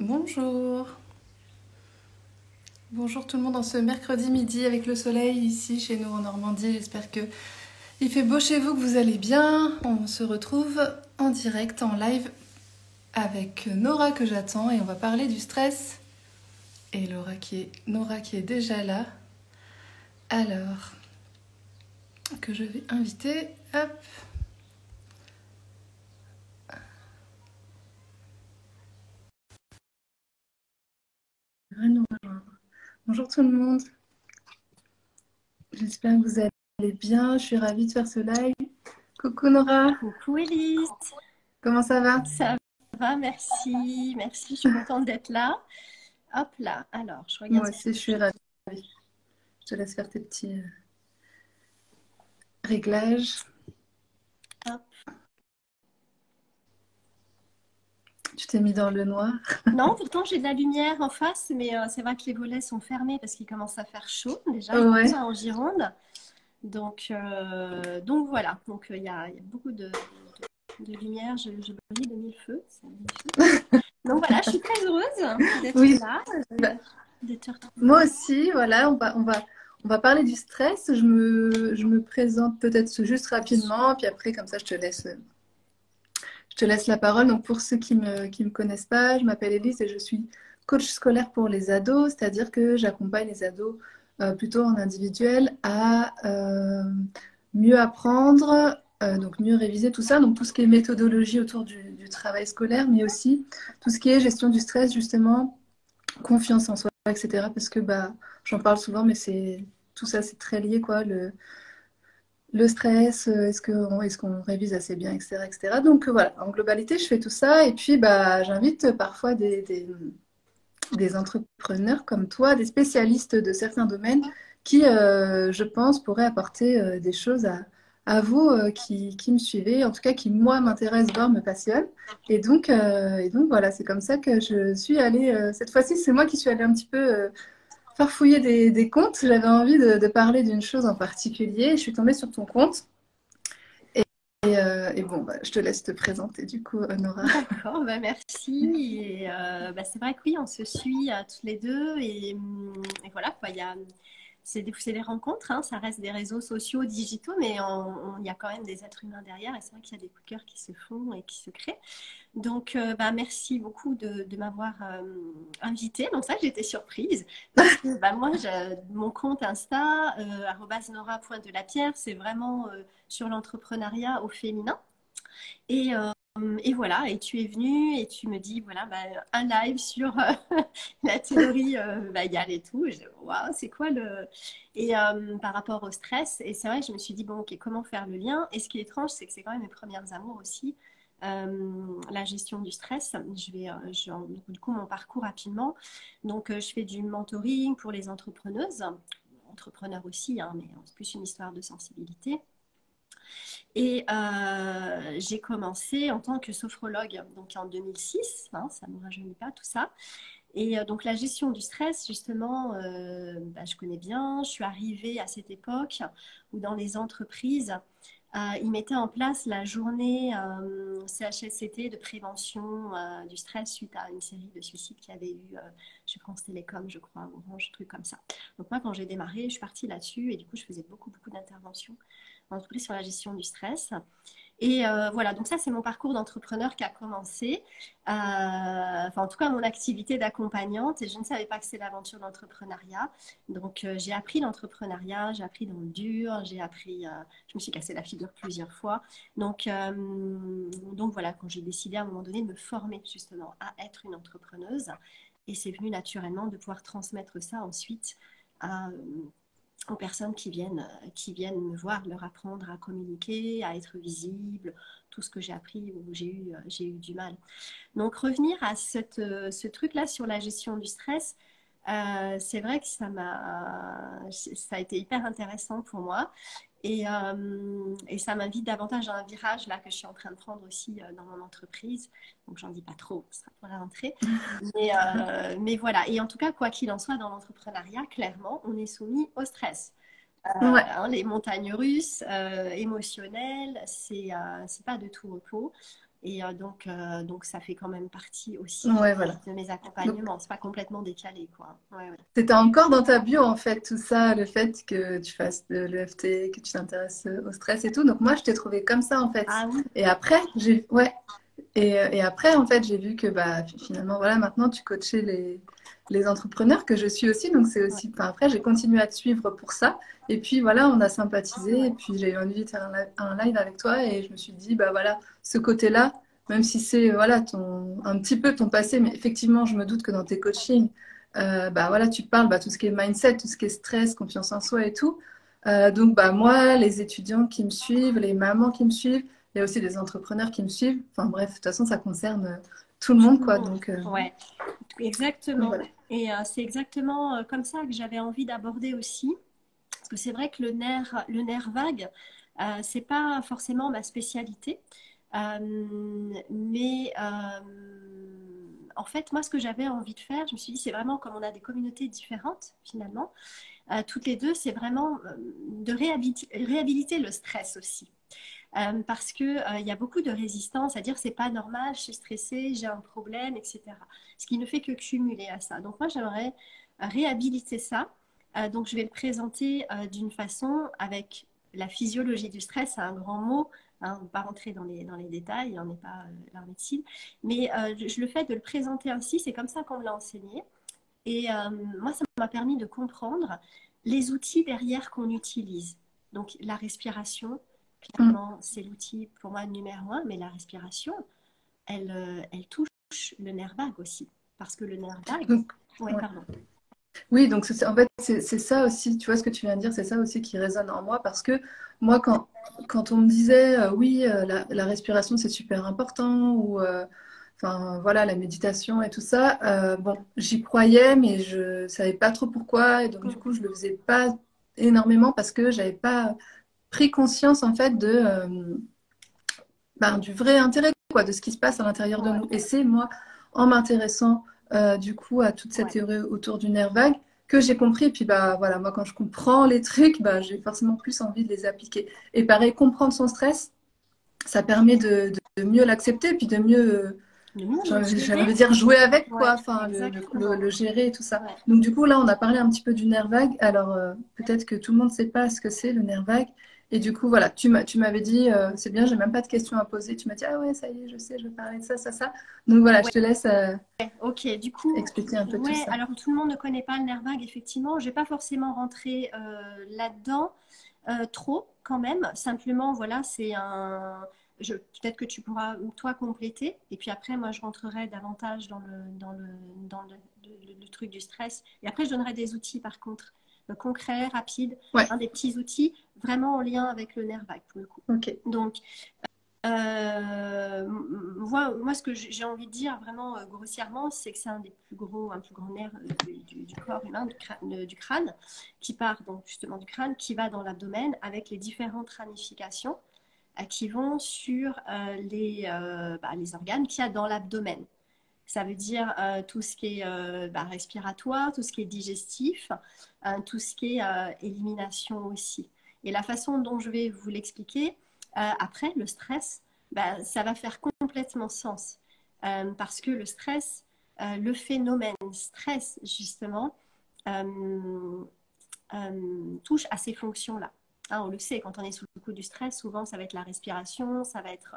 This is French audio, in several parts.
Bonjour, bonjour tout le monde en ce mercredi midi avec le soleil ici chez nous en Normandie. J'espère que il fait beau chez vous, que vous allez bien. On se retrouve en direct, en live avec Nora que j'attends et on va parler du stress. Et Nora qui est déjà là. Alors, que je vais inviter. Hop. Nous rejoindre. Bonjour tout le monde. J'espère que vous allez bien. Je suis ravie de faire ce live. Coucou Nora. Coucou Elise, Comment ça va? ça va, merci, merci, je suis contente d'être là. Hop là, alors je regarde Moi ce aussi, que je suis ravie. Je te laisse faire tes petits réglages. hop. Tu t'es mis dans le noir. Non, pourtant j'ai de la lumière en face, mais c'est vrai que les volets sont fermés parce qu'il commence à faire chaud déjà, il fait Ouais. ça en Gironde. Donc voilà, donc il y a beaucoup de lumière, je brille de mille feux, c'est magnifique. Donc voilà, je suis très heureuse d'être Oui. là, Bah, de te retrouver. moi aussi, voilà, on va parler du stress. Je me présente peut-être juste rapidement, puis après, comme ça, je te laisse la parole. Donc, pour ceux qui me connaissent pas, je m'appelle Elise et je suis coach scolaire pour les ados, c'est-à-dire que j'accompagne les ados plutôt en individuel à mieux apprendre, donc mieux réviser tout ça, donc tout ce qui est méthodologie autour du travail scolaire, mais aussi tout ce qui est gestion du stress, justement, confiance en soi, etc. Parce que bah, j'en parle souvent, mais tout ça, c'est très lié, quoi. Le stress, est-ce qu'on révise assez bien, etc., etc. Donc voilà, en globalité, je fais tout ça. Et puis, bah, j'invite parfois des entrepreneurs comme toi, des spécialistes de certains domaines qui, je pense, pourraient apporter des choses à vous qui me suivez, en tout cas qui, moi, m'intéressent, voire me passionnent. Et donc voilà, c'est comme ça que je suis allée. Cette fois-ci, c'est moi qui suis allée un petit peu farfouiller des comptes. J'avais envie de parler d'une chose en particulier. Je suis tombée sur ton compte. Et bon, bah, je te laisse te présenter du coup, Nora. D'accord, bah merci. Et c'est vrai que oui, on se suit toutes les deux. Et voilà, quoi, c'est des rencontres, hein, ça reste des réseaux sociaux digitaux, mais il y a quand même des êtres humains derrière. Et c'est vrai qu'il y a des coups de cœur qui se font et qui se créent. Donc, merci beaucoup de m'avoir invitée. Donc, ça, j'étais surprise. Parce que moi, mon compte Insta, @nora.delapierre, c'est vraiment sur l'entrepreneuriat au féminin. Et, euh, et voilà, et tu es venue et tu me dis, voilà, un live sur la théorie Bayal et tout. Et waouh, c'est quoi le... Et par rapport au stress, et c'est vrai que je me suis dit, bon, ok, comment faire le lien? Et ce qui est étrange, c'est que c'est quand même mes premières amours aussi, la gestion du stress. Du coup, mon parcours rapidement. Donc, je fais du mentoring pour les entrepreneuses, entrepreneurs aussi, hein, mais c'est plus une histoire de sensibilité. Et j'ai commencé en tant que sophrologue, donc en 2006, hein, ça ne nous rajeunit pas tout ça. Et donc la gestion du stress, justement, je connais bien. Je suis arrivée à cette époque où dans les entreprises, ils mettaient en place la journée CHSCT de prévention du stress suite à une série de suicides qu'il y avait eu chez France Télécom, je crois, Orange, truc comme ça. Donc moi, quand j'ai démarré, je suis partie là-dessus et du coup, je faisais beaucoup, beaucoup d'interventions en entreprise sur la gestion du stress. Et voilà, donc ça, c'est mon parcours d'entrepreneur qui a commencé. Enfin, en tout cas, mon activité d'accompagnante. Et je ne savais pas que c'était l'aventure d'entrepreneuriat. Donc, j'ai appris l'entrepreneuriat, j'ai appris dans le dur, je me suis cassé la figure plusieurs fois. Donc voilà, quand j'ai décidé à un moment donné de me former justement à être une entrepreneuse. Et c'est venu naturellement de pouvoir transmettre ça ensuite à, aux personnes qui viennent me voir, leur apprendre à communiquer, à être visible, tout ce que j'ai appris où j'ai eu du mal. Donc revenir à ce truc-là sur la gestion du stress, c'est vrai que ça a été hyper intéressant pour moi. Et ça m'invite davantage à un virage là que je suis en train de prendre aussi dans mon entreprise. Donc j'en dis pas trop, ce sera pour la rentrée. Mais voilà. Et en tout cas, quoi qu'il en soit, dans l'entrepreneuriat, clairement, on est soumis au stress. Ouais. Les montagnes russes émotionnelles, c'est pas de tout repos. Et donc, ça fait quand même partie aussi Ouais, voilà. de mes Donc, accompagnements. C'est pas complètement décalé, quoi. Ouais, ouais. c'était encore dans ta bio, en fait, tout ça, le fait que tu fasses de l'EFT, que tu t'intéresses au stress et tout. Donc, moi, je t'ai trouvé comme ça, en fait. Ah oui, Et après, ouais. Et après, en fait, j'ai vu que bah, finalement, voilà, maintenant, tu coachais les entrepreneurs que je suis aussi. Donc, c'est ouais, aussi. Enfin, après, j'ai continué à te suivre pour ça. Et puis, voilà, on a sympathisé. Et ouais. puis, j'ai eu envie de faire un live avec toi. Et je me suis dit, bah voilà, ce côté-là, même si c'est voilà, un petit peu ton passé, mais effectivement, je me doute que dans tes coachings, bah voilà, tu parles bah, tout ce qui est mindset, tout ce qui est stress, confiance en soi et tout. Donc, bah, moi, les étudiants qui me suivent, les mamans qui me suivent, il y a aussi des entrepreneurs qui me suivent. Enfin bref, de toute façon, ça concerne tout le Tout monde, le quoi. monde. Ouais, Donc exactement. voilà. Et c'est exactement comme ça que j'avais envie d'aborder aussi. Parce que c'est vrai que le nerf vague, c'est pas forcément ma spécialité. Mais en fait, moi, ce que j'avais envie de faire, je me suis dit, c'est vraiment comme on a des communautés différentes, finalement, toutes les deux, c'est vraiment de réhabiliter le stress aussi. Parce que il y a beaucoup de résistance à dire c'est pas normal, je suis stressée, j'ai un problème, etc. Ce qui ne fait que cumuler à ça. Donc moi j'aimerais réhabiliter ça. Donc je vais le présenter d'une façon avec la physiologie du stress, c'est un grand mot. Hein, on ne va pas rentrer dans les détails, on n'est pas la médecine, mais je le fais de le présenter ainsi, c'est comme ça qu'on me l'a enseigné. Et moi, ça m'a permis de comprendre les outils derrière qu'on utilise. Donc la respiration, Mm. clairement, c'est l'outil pour moi numéro un, mais la respiration, elle touche le nerf vague aussi. Parce que le nerf vague, Donc, ouais, ouais. pardon. Oui, donc en fait, c'est ça aussi, tu vois ce que tu viens de dire, c'est ça aussi qui résonne en moi parce que moi, quand on me disait oui, la respiration c'est super important ou enfin voilà, la méditation et tout ça, bon, j'y croyais, mais je savais pas trop pourquoi et donc du Mm. coup, je le faisais pas énormément parce que j'avais pas pris conscience en fait ben, du vrai intérêt quoi, de ce qui se passe à l'intérieur de Ouais, nous. Et c'est moi, en m'intéressant du coup à toute cette ouais, théorie autour du nerf vague, que j'ai compris. Et puis bah voilà, moi quand je comprends les trucs, bah, j'ai forcément plus envie de les appliquer. Et pareil, comprendre son stress, ça permet de mieux l'accepter, puis de mieux, le mieux j'ai l'utiliser. envie de dire, jouer avec Ouais, quoi, enfin exactement. le gérer et tout ça. Ouais. Donc du coup là, on a parlé un petit peu du nerf vague. Alors peut-être que tout le monde ne sait pas ce que c'est le nerf vague. Et du coup, voilà, tu m'avais dit, c'est bien, j'ai même pas de questions à poser. Tu m'as dit, ah ouais, ça y est, je sais, je vais parler de ça, ça, ça. Donc voilà, je Ouais, te laisse ok. Du coup, expliquer un peu tout ouais, ça. alors tout le monde ne connaît pas le nerf vague, effectivement. Je vais pas forcément rentrer là-dedans. Trop quand même. Simplement, voilà, c'est un. Peut-être que tu pourras, toi, compléter. Et puis après, moi, je rentrerai davantage dans le truc du stress. Et après, je donnerai des outils, par contre, concrets, rapides, Ouais, hein, des petits outils vraiment en lien avec le nerf vague, pour le coup. ok. Donc, moi, ce que j'ai envie de dire vraiment grossièrement, c'est que c'est un plus grand nerf du corps humain, du crâne, qui part donc justement du crâne, qui va dans l'abdomen avec les différentes ramifications qui vont sur les organes qu'il y a dans l'abdomen. Ça veut dire tout ce qui est respiratoire, tout ce qui est digestif, tout ce qui est élimination aussi. Et la façon dont je vais vous l'expliquer, après, le stress, bah, ça va faire complètement sens. Parce que le stress, le phénomène stress, justement, euh, touche à ces fonctions-là. Hein, on le sait, quand on est sous le coup du stress, souvent ça va être la respiration, ça va être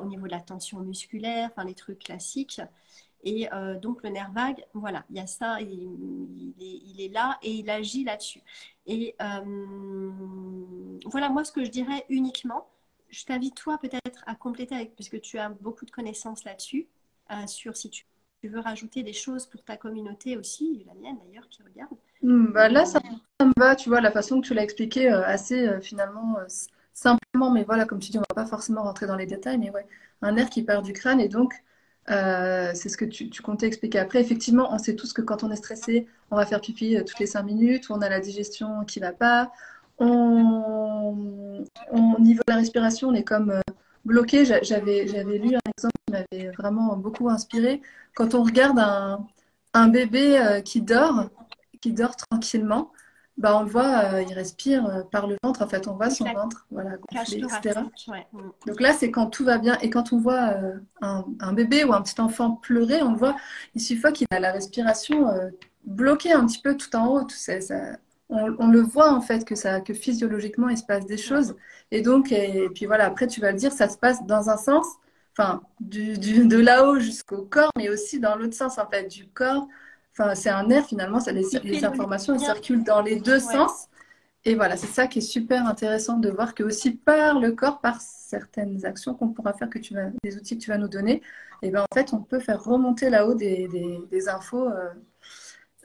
au niveau de la tension musculaire, enfin les trucs classiques. Et donc le nerf vague, voilà, il y a ça, il est là et il agit là-dessus. Et voilà, moi ce que je dirais uniquement, je t'invite toi peut-être à compléter avec, puisque tu as beaucoup de connaissances là-dessus, sur si tu veux rajouter des choses pour ta communauté aussi, la mienne d'ailleurs qui regarde. Bah Mais là, ça me va, tu vois, la façon que tu l'as expliqué, assez finalement simplement, mais voilà, comme tu dis, on va pas forcément rentrer dans les détails, mais ouais, un nerf qui part du crâne, et donc c'est ce que tu comptais expliquer après. Effectivement, on sait tous que quand on est stressé, on va faire pipi toutes les 5 minutes, ou on a la digestion qui va pas, au niveau de la respiration, on est comme bloqué. J'avais lu un exemple qui m'avait vraiment beaucoup inspiré. Quand on regarde un bébé qui dort tranquillement. Bah, on le voit, il respire par le ventre. En fait, on voit Donc son la ventre, voilà, cage gonflé, etc. thoracique, ouais. Mm. Donc là, c'est quand tout va bien. Et quand on voit un bébé ou un petit enfant pleurer, on le voit, il suffit qu'il a la respiration bloquée un petit peu tout en haut. On le voit en fait que physiologiquement, il se passe des Ouais. choses. Et donc, et puis voilà, après, tu vas le dire, ça se passe dans un sens, enfin, de là-haut jusqu'au corps, mais aussi dans l'autre sens, en fait, du corps. Enfin, c'est un nerf finalement, Il fait les le informations elles lien. circulent dans les deux Ouais. sens. Et voilà, c'est ça qui est super intéressant de voir que aussi par le corps, par certaines actions qu'on pourra faire, des outils que tu vas nous donner, et ben en fait, on peut faire remonter là-haut des infos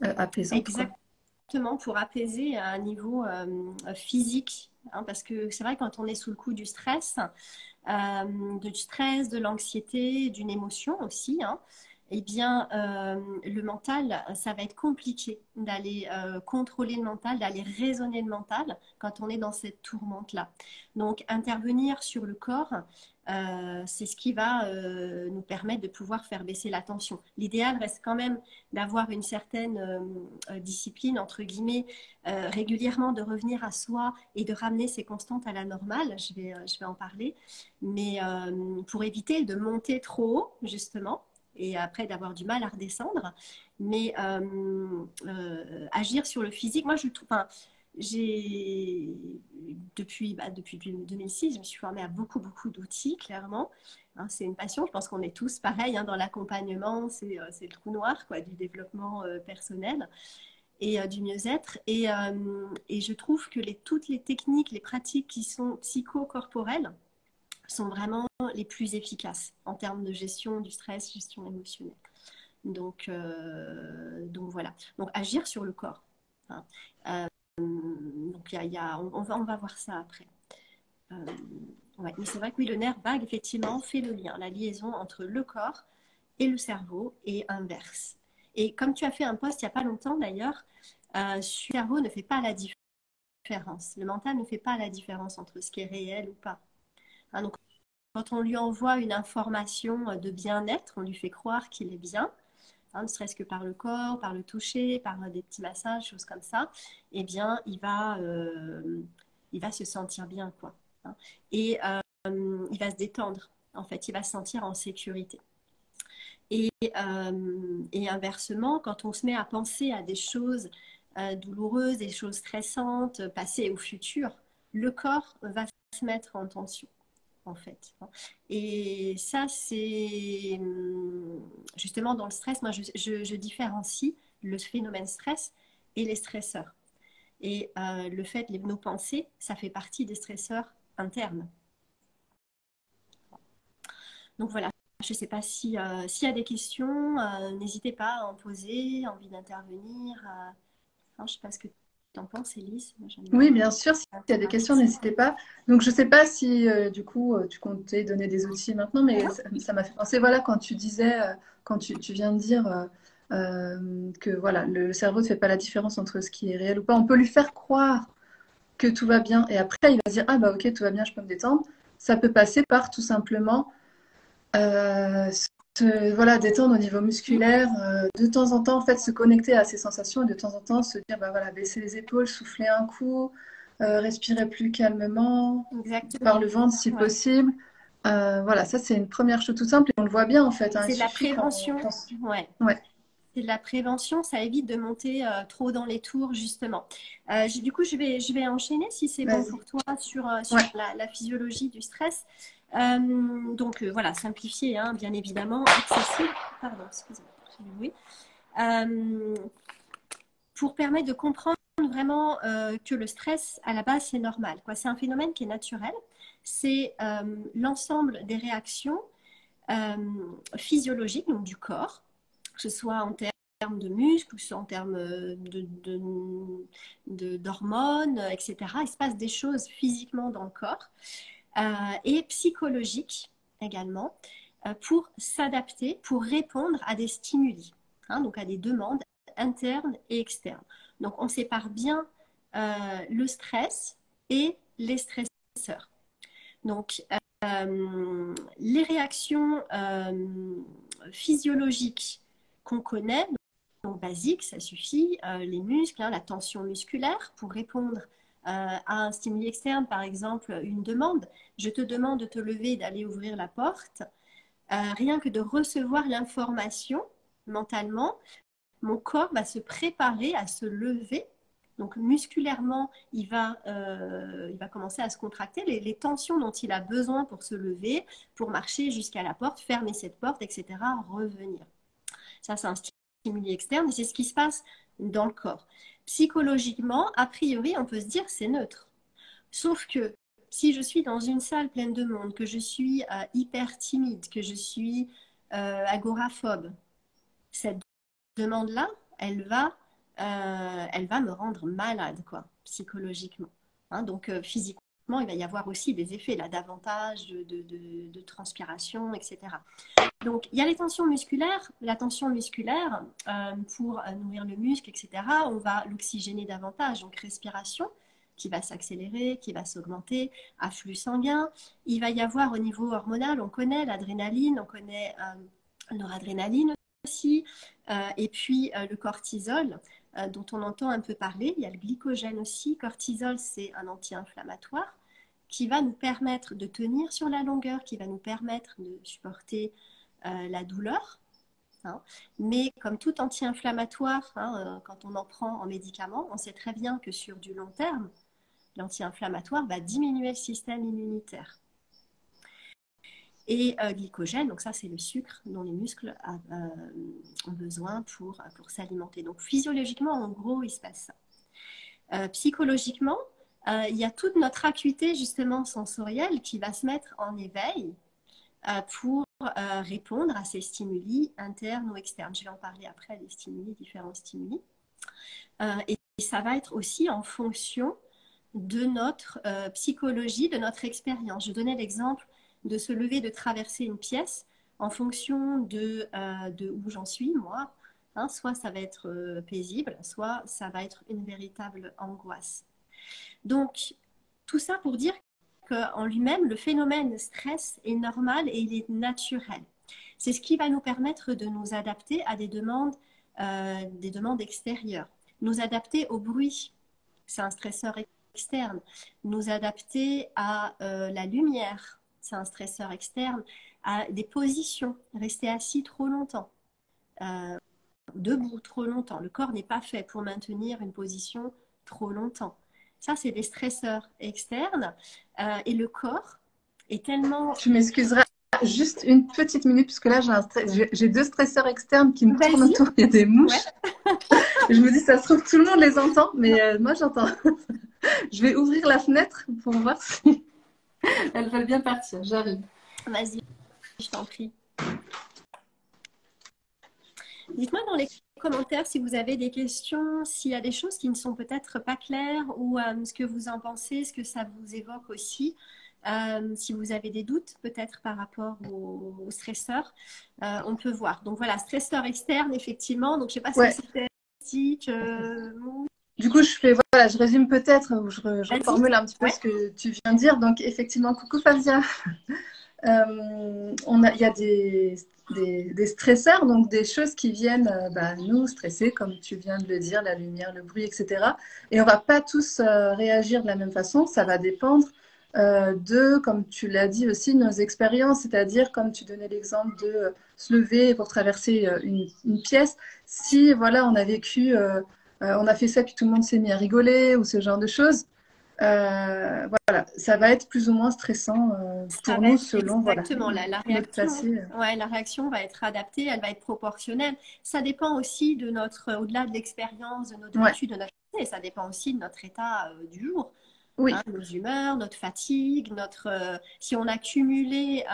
apaisantes, quoi. Exactement, pour apaiser à un niveau physique. Hein, parce que c'est vrai, quand on est sous le coup du stress, de l'anxiété, d'une émotion aussi, hein, eh bien, le mental, ça va être compliqué d'aller contrôler le mental, d'aller raisonner le mental quand on est dans cette tourmente-là. Donc, intervenir sur le corps, c'est ce qui va nous permettre de pouvoir faire baisser la tension. L'idéal reste quand même d'avoir une certaine discipline, entre guillemets, régulièrement de revenir à soi et de ramener ces constantes à la normale. Je vais en parler. Mais pour éviter de monter trop haut, justement, et après d'avoir du mal à redescendre. Mais agir sur le physique, moi je trouve, enfin, j'ai depuis 2006, je me suis formée à beaucoup d'outils, clairement. Hein, c'est une passion, je pense qu'on est tous pareils hein, dans l'accompagnement, c'est le trou noir quoi, du développement personnel et du mieux-être. Et je trouve que toutes les techniques, les pratiques qui sont psychocorporelles sont vraiment les plus efficaces en termes de gestion du stress, gestion émotionnelle. Donc voilà. Donc agir sur le corps. Hein. Donc on va voir ça après. Euh, ouais. Mais c'est vrai que oui, le nerf vague, effectivement, fait le lien, la liaison entre le corps et le cerveau et inverse. Et comme tu as fait un post il n'y a pas longtemps d'ailleurs, le cerveau ne fait pas la différence. Le mental ne fait pas la différence entre ce qui est réel ou pas. Hein, donc, quand on lui envoie une information de bien-être, on lui fait croire qu'il est bien, hein, ne serait-ce que par le corps, par le toucher, par des petits massages, choses comme ça, eh bien, il va se sentir bien, quoi. Hein. Et il va se détendre, en fait, il va se sentir en sécurité. Et inversement, quand on se met à penser à des choses douloureuses, des choses stressantes, passées ou futures, le corps va se mettre en tension en fait. Et ça, c'est justement dans le stress, moi je différencie le phénomène stress et les stresseurs. Et le fait, nos pensées, ça fait partie des stresseurs internes. Donc voilà, je ne sais pas s'il y a des questions, n'hésitez pas à en poser, envie d'intervenir. Je ne sais pas ce que tu en penses, Élise. Moi, j'aime Oui, bien bien sûr, s'il y a des questions, n'hésitez participer. pas. Donc, je ne sais pas si, du coup, tu comptais donner des outils maintenant, mais ça m'a fait penser, voilà, quand tu disais, quand tu viens de dire que, voilà, le cerveau ne fait pas la différence entre ce qui est réel ou pas, on peut lui faire croire que tout va bien, et après, il va se dire, ah bah ok, tout va bien, je peux me détendre. Ça peut passer par tout simplement euh, voilà, détendre au niveau musculaire, de temps en temps, en fait, se connecter à ses sensations et de temps en temps se dire, bah voilà, baisser les épaules, souffler un coup, respirer plus calmement, par Exactement. le ventre si Ouais. possible. Voilà, ça c'est une première chose toute simple et on le voit bien en fait. Hein, il C'est de la suffit prévention. Ouais. Ouais, C'est de la prévention, ça évite de monter trop dans les tours, justement. Du coup, je vais enchaîner, si c'est bon vas-y. pour toi, sur Ouais, la physiologie du stress. Donc, voilà, simplifié, hein, bien évidemment, accessible. Pardon, excusez-moi, j'ai du bruit. Euh, pour permettre de comprendre vraiment que le stress, à la base, c'est normal, quoi. C'est un phénomène qui est naturel. C'est l'ensemble des réactions physiologiques, donc du corps, que ce soit en termes de muscles, que ce soit en termes d'hormones, etc. Il se passe des choses physiquement dans le corps et psychologiques également pour s'adapter, pour répondre à des stimuli, hein, donc à des demandes internes et externes. Donc on sépare bien le stress et les stresseurs. Donc les réactions physiologiques qu'on connaît, Donc basique, ça suffit. Les muscles, hein, la tension musculaire pour répondre à un stimuli externe, par exemple une demande. Je te demande de te lever et d'aller ouvrir la porte. Rien que de recevoir l'information mentalement, mon corps va se préparer à se lever. Donc musculairement, il va commencer à se contracter. Les tensions dont il a besoin pour se lever, pour marcher jusqu'à la porte, fermer cette porte, etc., revenir. Ça, c'est un stimuli externe et c'est ce qui se passe dans le corps. Psychologiquement, a priori, on peut se dire c'est neutre. Sauf que si je suis dans une salle pleine de monde, que je suis hyper timide, que je suis agoraphobe, cette demande-là, elle va me rendre malade, quoi, psychologiquement. Hein, donc, physiquement, il va y avoir aussi des effets, là, davantage de transpiration, etc. Donc, il y a les tensions musculaires. La tension musculaire, pour nourrir le muscle, etc., on va l'oxygéner davantage. Donc, respiration qui va s'accélérer, qui va s'augmenter, afflux sanguin. Il va y avoir au niveau hormonal, on connaît l'adrénaline, on connaît noradrénaline aussi, et puis le cortisol, dont on entend un peu parler. Il y a le glycogène aussi. Cortisol, c'est un anti-inflammatoire qui va nous permettre de tenir sur la longueur, qui va nous permettre de supporter la douleur. Hein. Mais comme tout anti-inflammatoire, hein, quand on en prend en médicament, on sait très bien que sur du long terme, l'anti-inflammatoire va diminuer le système immunitaire. Et glycogène, donc ça c'est le sucre dont les muscles ont besoin pour s'alimenter. Donc physiologiquement, en gros, il se passe ça. Psychologiquement, il y a toute notre acuité justement sensorielle qui va se mettre en éveil pour répondre à ces stimuli internes ou externes. Je vais en parler après, des stimuli, différents stimuli. Et ça va être aussi en fonction de notre psychologie, de notre expérience. Je donnais l'exemple de se lever, de traverser une pièce en fonction de où j'en suis, moi. Hein, soit ça va être paisible, soit ça va être une véritable angoisse. Donc, tout ça pour dire qu'en lui-même, le phénomène stress est normal et il est naturel. C'est ce qui va nous permettre de nous adapter à des demandes extérieures, nous adapter au bruit. C'est un stresseur externe. Nous adapter à la lumière, c'est un stresseur externe, à des positions, rester assis trop longtemps, debout trop longtemps. Le corps n'est pas fait pour maintenir une position trop longtemps. Ça, c'est des stresseurs externes. Et le corps est tellement... Tu m'excuseras juste une petite minute, puisque là, j'ai deux stresseurs externes qui me tournent autour. Il y a des mouches. Ouais. Je me dis, ça se trouve, tout le monde les entend, mais moi, j'entends. Je vais ouvrir la fenêtre pour voir si elles veulent bien partir. J'arrive. Vas-y, je t'en prie. Dites-moi dans les commentaires si vous avez des questions, s'il y a des choses qui ne sont peut-être pas claires ou ce que vous en pensez, ce que ça vous évoque aussi. Si vous avez des doutes peut-être par rapport aux stresseurs, on peut voir. Donc voilà, stresseur externe, effectivement. Donc je ne sais pas si c'était pratique. Du coup, je résume peut-être, ou je reformule un petit peu ce que tu viens de dire. Donc effectivement, coucou Fabien. Il y a des stresseurs, donc des choses qui viennent nous stresser, comme tu viens de le dire, la lumière, le bruit, etc. Et on ne va pas tous réagir de la même façon. Ça va dépendre comme tu l'as dit aussi, nos expériences, c'est-à-dire comme tu donnais l'exemple de se lever pour traverser une pièce. Si voilà, on a vécu, on a fait ça puis tout le monde s'est mis à rigoler ou ce genre de choses, voilà, ça va être plus ou moins stressant pour nous selon exactement la réaction va être adaptée, elle va être proportionnelle. Ça dépend aussi de au-delà de l'expérience, de notre vécu, de notre ça dépend aussi de notre état du jour. Oui. Hein, nos humeurs, notre fatigue, si on a cumulé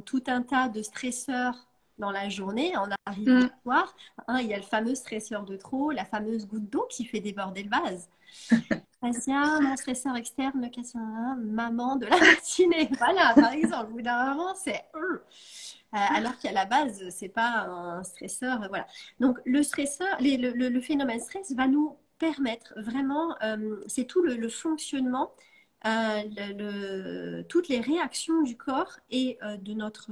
tout un tas de stresseurs dans la journée, on arrive le soir, il y a le fameux stresseur de trop, la fameuse goutte d'eau qui fait déborder le vase. Mon stresseur externe, le questionnaire, maman de la matinée. Voilà, par exemple, au bout d'un moment, c'est alors qu'à la base, c'est pas un stresseur. Voilà. Donc, le stresseur, le phénomène stress va nous permettre vraiment, c'est tout le fonctionnement toutes les réactions du corps et de notre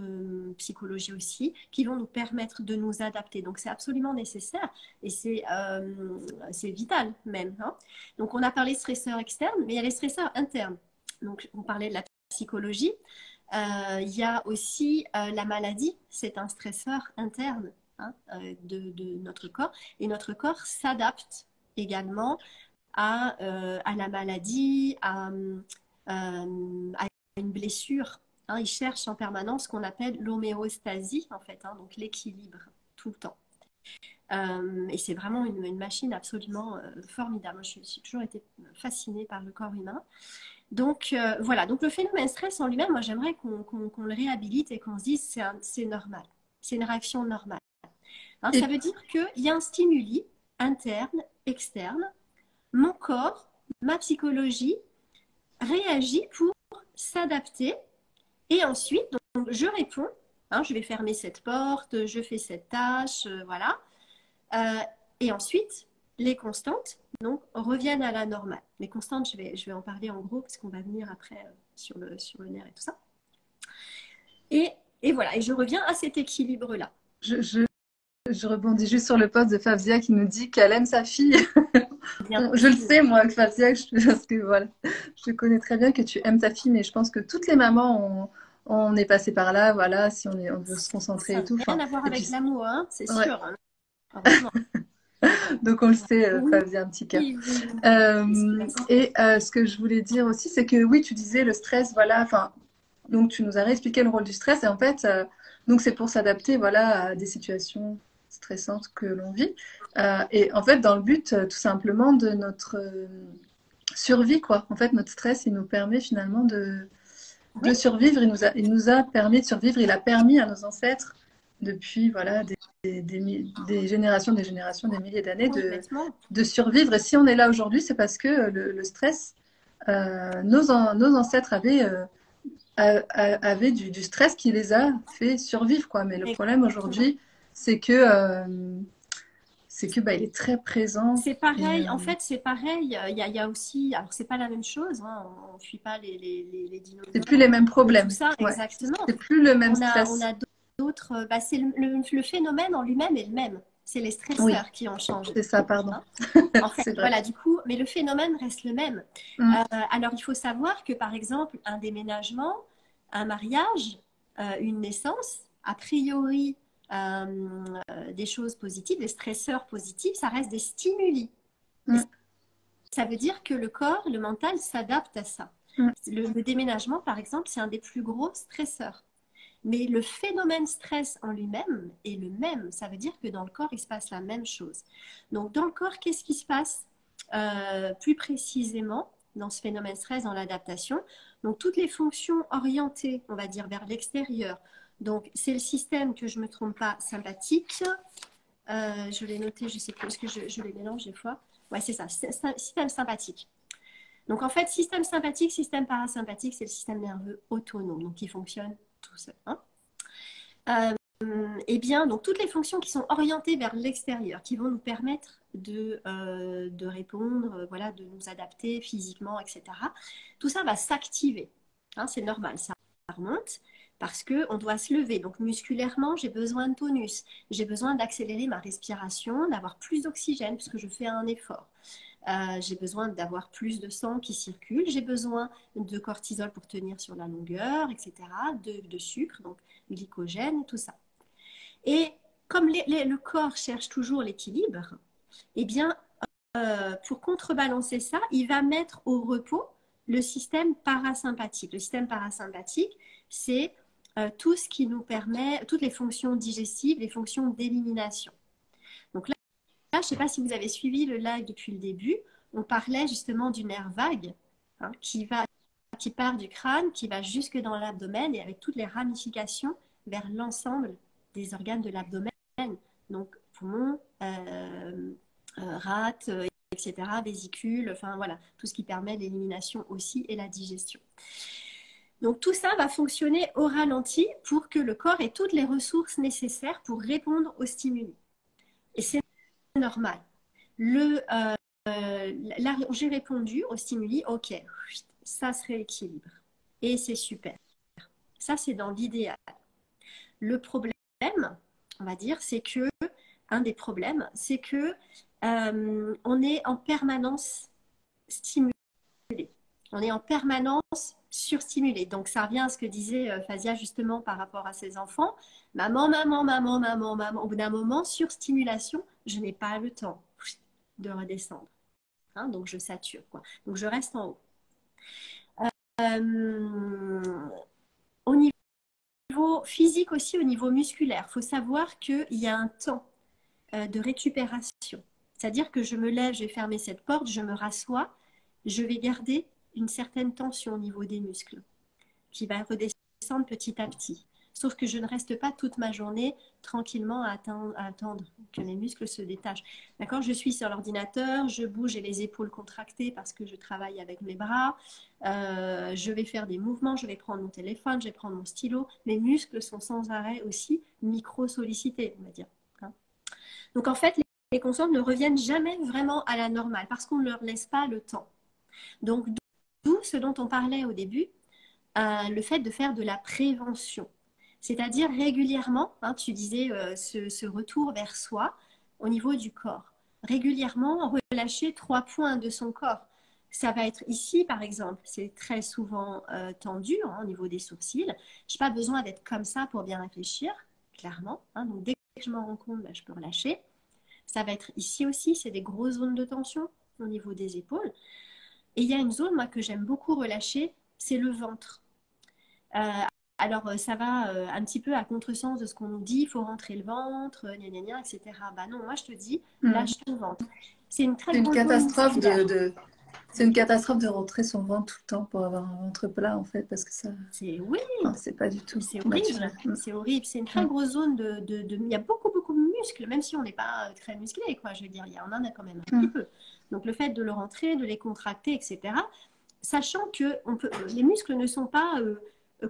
psychologie aussi, qui vont nous permettre de nous adapter. Donc, c'est absolument nécessaire et c'est vital même. Hein. Donc, on a parlé de stresseurs externes, mais il y a les stresseurs internes. Donc, on parlait de la psychologie. Il y a aussi la maladie, c'est un stresseur interne hein, de notre corps. Et notre corps s'adapte également à la maladie, à une blessure. Hein. Il cherche en permanence ce qu'on appelle l'homéostasie, en fait, hein, donc l'équilibre, tout le temps. Et c'est vraiment une machine absolument formidable. Moi, j'ai toujours été fascinée par le corps humain. Donc voilà, donc le phénomène stress en lui-même, moi j'aimerais qu'on le réhabilite et qu'on se dise c'est normal, c'est une réaction normale. Hein, ça veut dire qu'il y a un stimuli interne, externe, mon corps, ma psychologie réagit pour s'adapter et ensuite donc, je réponds, hein, je vais fermer cette porte, je fais cette tâche, voilà. Et ensuite, les constantes donc, reviennent à la normale. Les constantes, je vais en parler en gros parce qu'on va venir après sur le nerf et tout ça. Et voilà, et je reviens à cet équilibre-là. Je rebondis juste sur le post de Fabia qui nous dit qu'elle aime sa fille. Je le sais, moi, que Fabia, parce que voilà, je connais très bien que tu aimes ta fille, mais je pense que toutes les mamans, on est passé par là, voilà, si on veut se concentrer ça et tout. Ça n'a rien à voir avec l'amour, hein, c'est ouais. sûr. Hein. Donc on le sait, Fabien, un petit cas. Oui. Et ce que je voulais dire aussi, c'est que oui, tu disais le stress, voilà, enfin, donc tu nous as réexpliqué le rôle du stress, et en fait, donc c'est pour s'adapter, voilà, à des situations stressantes que l'on vit. Et en fait, dans le but, tout simplement, de notre survie, quoi. En fait, notre stress, il nous permet finalement de survivre. Il nous a permis de survivre. Il a permis à nos ancêtres, depuis voilà des générations, des milliers d'années, de survivre. Et si on est là aujourd'hui, c'est parce que le stress, nos ancêtres avaient du stress qui les a fait survivre, quoi. Mais le problème aujourd'hui, c'est que bah, il est très présent. C'est pareil, en fait, c'est pareil. Il y a aussi, alors c'est pas la même chose, hein, on ne fuit pas les dinosaures. C'est plus les mêmes problèmes. Tout ça, ouais. Exactement. C'est plus le même stress. On a d'autres, bah, c'est le phénomène en lui-même est le même. C'est les stresseurs qui ont changé. C'est ça, pardon. Hein. En fait, voilà, du coup, mais le phénomène reste le même. Alors, il faut savoir que, par exemple, un déménagement, un mariage, une naissance, a priori, des choses positives, des stresseurs positifs, ça reste des stimuli. Ça veut dire que le corps, le mental s'adapte à ça. Le déménagement, par exemple, c'est un des plus gros stresseurs. Mais le phénomène stress en lui-même est le même. Ça veut dire que dans le corps, il se passe la même chose. Donc, dans le corps, qu'est-ce qui se passe plus précisément dans ce phénomène stress, dans l'adaptation? Donc, toutes les fonctions orientées, on va dire, vers l'extérieur. Donc, c'est le système, que je ne me trompe pas, sympathique. Je l'ai noté, je ne sais plus, parce que je les mélange des fois. Ouais, c'est ça, système sympathique. Donc, en fait, système sympathique, système parasympathique, c'est le système nerveux autonome, donc qui fonctionne tout seul. Hein. Eh bien, donc toutes les fonctions qui sont orientées vers l'extérieur, qui vont nous permettre de répondre, voilà, de nous adapter physiquement, etc. Tout ça va s'activer. Hein, c'est normal, ça remonte parce qu'on doit se lever. Donc musculairement, j'ai besoin de tonus, j'ai besoin d'accélérer ma respiration, d'avoir plus d'oxygène puisque je fais un effort. J'ai besoin d'avoir plus de sang qui circule, j'ai besoin de cortisol pour tenir sur la longueur, etc., de sucre, donc glycogène, tout ça. Et comme le corps cherche toujours l'équilibre, eh bien, pour contrebalancer ça, il va mettre au repos le système parasympathique. Le système parasympathique, c'est tout ce qui nous permet, toutes les fonctions digestives, les fonctions d'élimination. Donc là, je ne sais pas si vous avez suivi le live depuis le début, on parlait justement du nerf vague hein, qui part du crâne, qui va jusque dans l'abdomen et avec toutes les ramifications vers l'ensemble des organes de l'abdomen, donc poumons, rate, etc., vésicule, enfin voilà, tout ce qui permet l'élimination aussi et la digestion. Donc tout ça va fonctionner au ralenti pour que le corps ait toutes les ressources nécessaires pour répondre aux stimuli. Et c'est normal. J'ai répondu aux stimuli, ok, ça se rééquilibre. Et c'est super. Ça, c'est dans l'idéal. Le problème, on va dire, c'est que, un des problèmes, c'est que on est en permanence stimulé. On est en permanence surstimulé. Donc, ça revient à ce que disait Fazia justement par rapport à ses enfants. Maman, maman, maman, maman, maman. Au bout d'un moment, surstimulation, je n'ai pas le temps de redescendre. Hein, donc, je sature, quoi. Donc, je reste en haut. Au niveau physique aussi, au niveau musculaire, il faut savoir qu'il y a un temps de récupération. C'est-à-dire que je me lève, je vais fermer cette porte, je me rassois, je vais garder une certaine tension au niveau des muscles qui va redescendre petit à petit. Sauf que je ne reste pas toute ma journée tranquillement à attendre que mes muscles se détachent. D'accord? Je suis sur l'ordinateur, je bouge, j'ai les épaules contractées parce que je travaille avec mes bras. Je vais faire des mouvements, je vais prendre mon téléphone, je vais prendre mon stylo. Mes muscles sont sans arrêt aussi micro-sollicités, on va dire. Hein? Donc en fait, les constantes ne reviennent jamais vraiment à la normale parce qu'on ne leur laisse pas le temps. Donc d'où ce dont on parlait au début, le fait de faire de la prévention. C'est-à-dire régulièrement, hein, tu disais ce retour vers soi au niveau du corps. Régulièrement relâcher 3 points de son corps. Ça va être ici, par exemple, c'est très souvent tendu hein, au niveau des sourcils. Je n'ai pas besoin d'être comme ça pour bien réfléchir, clairement. Hein, donc dès que je m'en rends compte, je peux relâcher. Ça va être ici aussi, c'est des grosses zones de tension au niveau des épaules. Et il y a une zone, moi, que j'aime beaucoup relâcher, c'est le ventre. Euh, alors, ça va un petit peu à contresens de ce qu'on nous dit, il faut rentrer le ventre, gna gna gna, etc. Bah non, moi je te dis, lâche ton ventre. C'est une très grosse catastrophe zone C'est une catastrophe de rentrer son ventre tout le temps pour avoir un ventre plat, en fait, parce que ça... C'est oui, c'est pas du tout c'est naturel. horrible, c'est horrible. C'est une très grosse zone Il y a beaucoup, beaucoup de muscles, même si on n'est pas très musclé, quoi. Je veux dire, on en a quand même un petit peu. Donc, le fait de le rentrer, de les contracter, etc., sachant que les muscles ne sont pas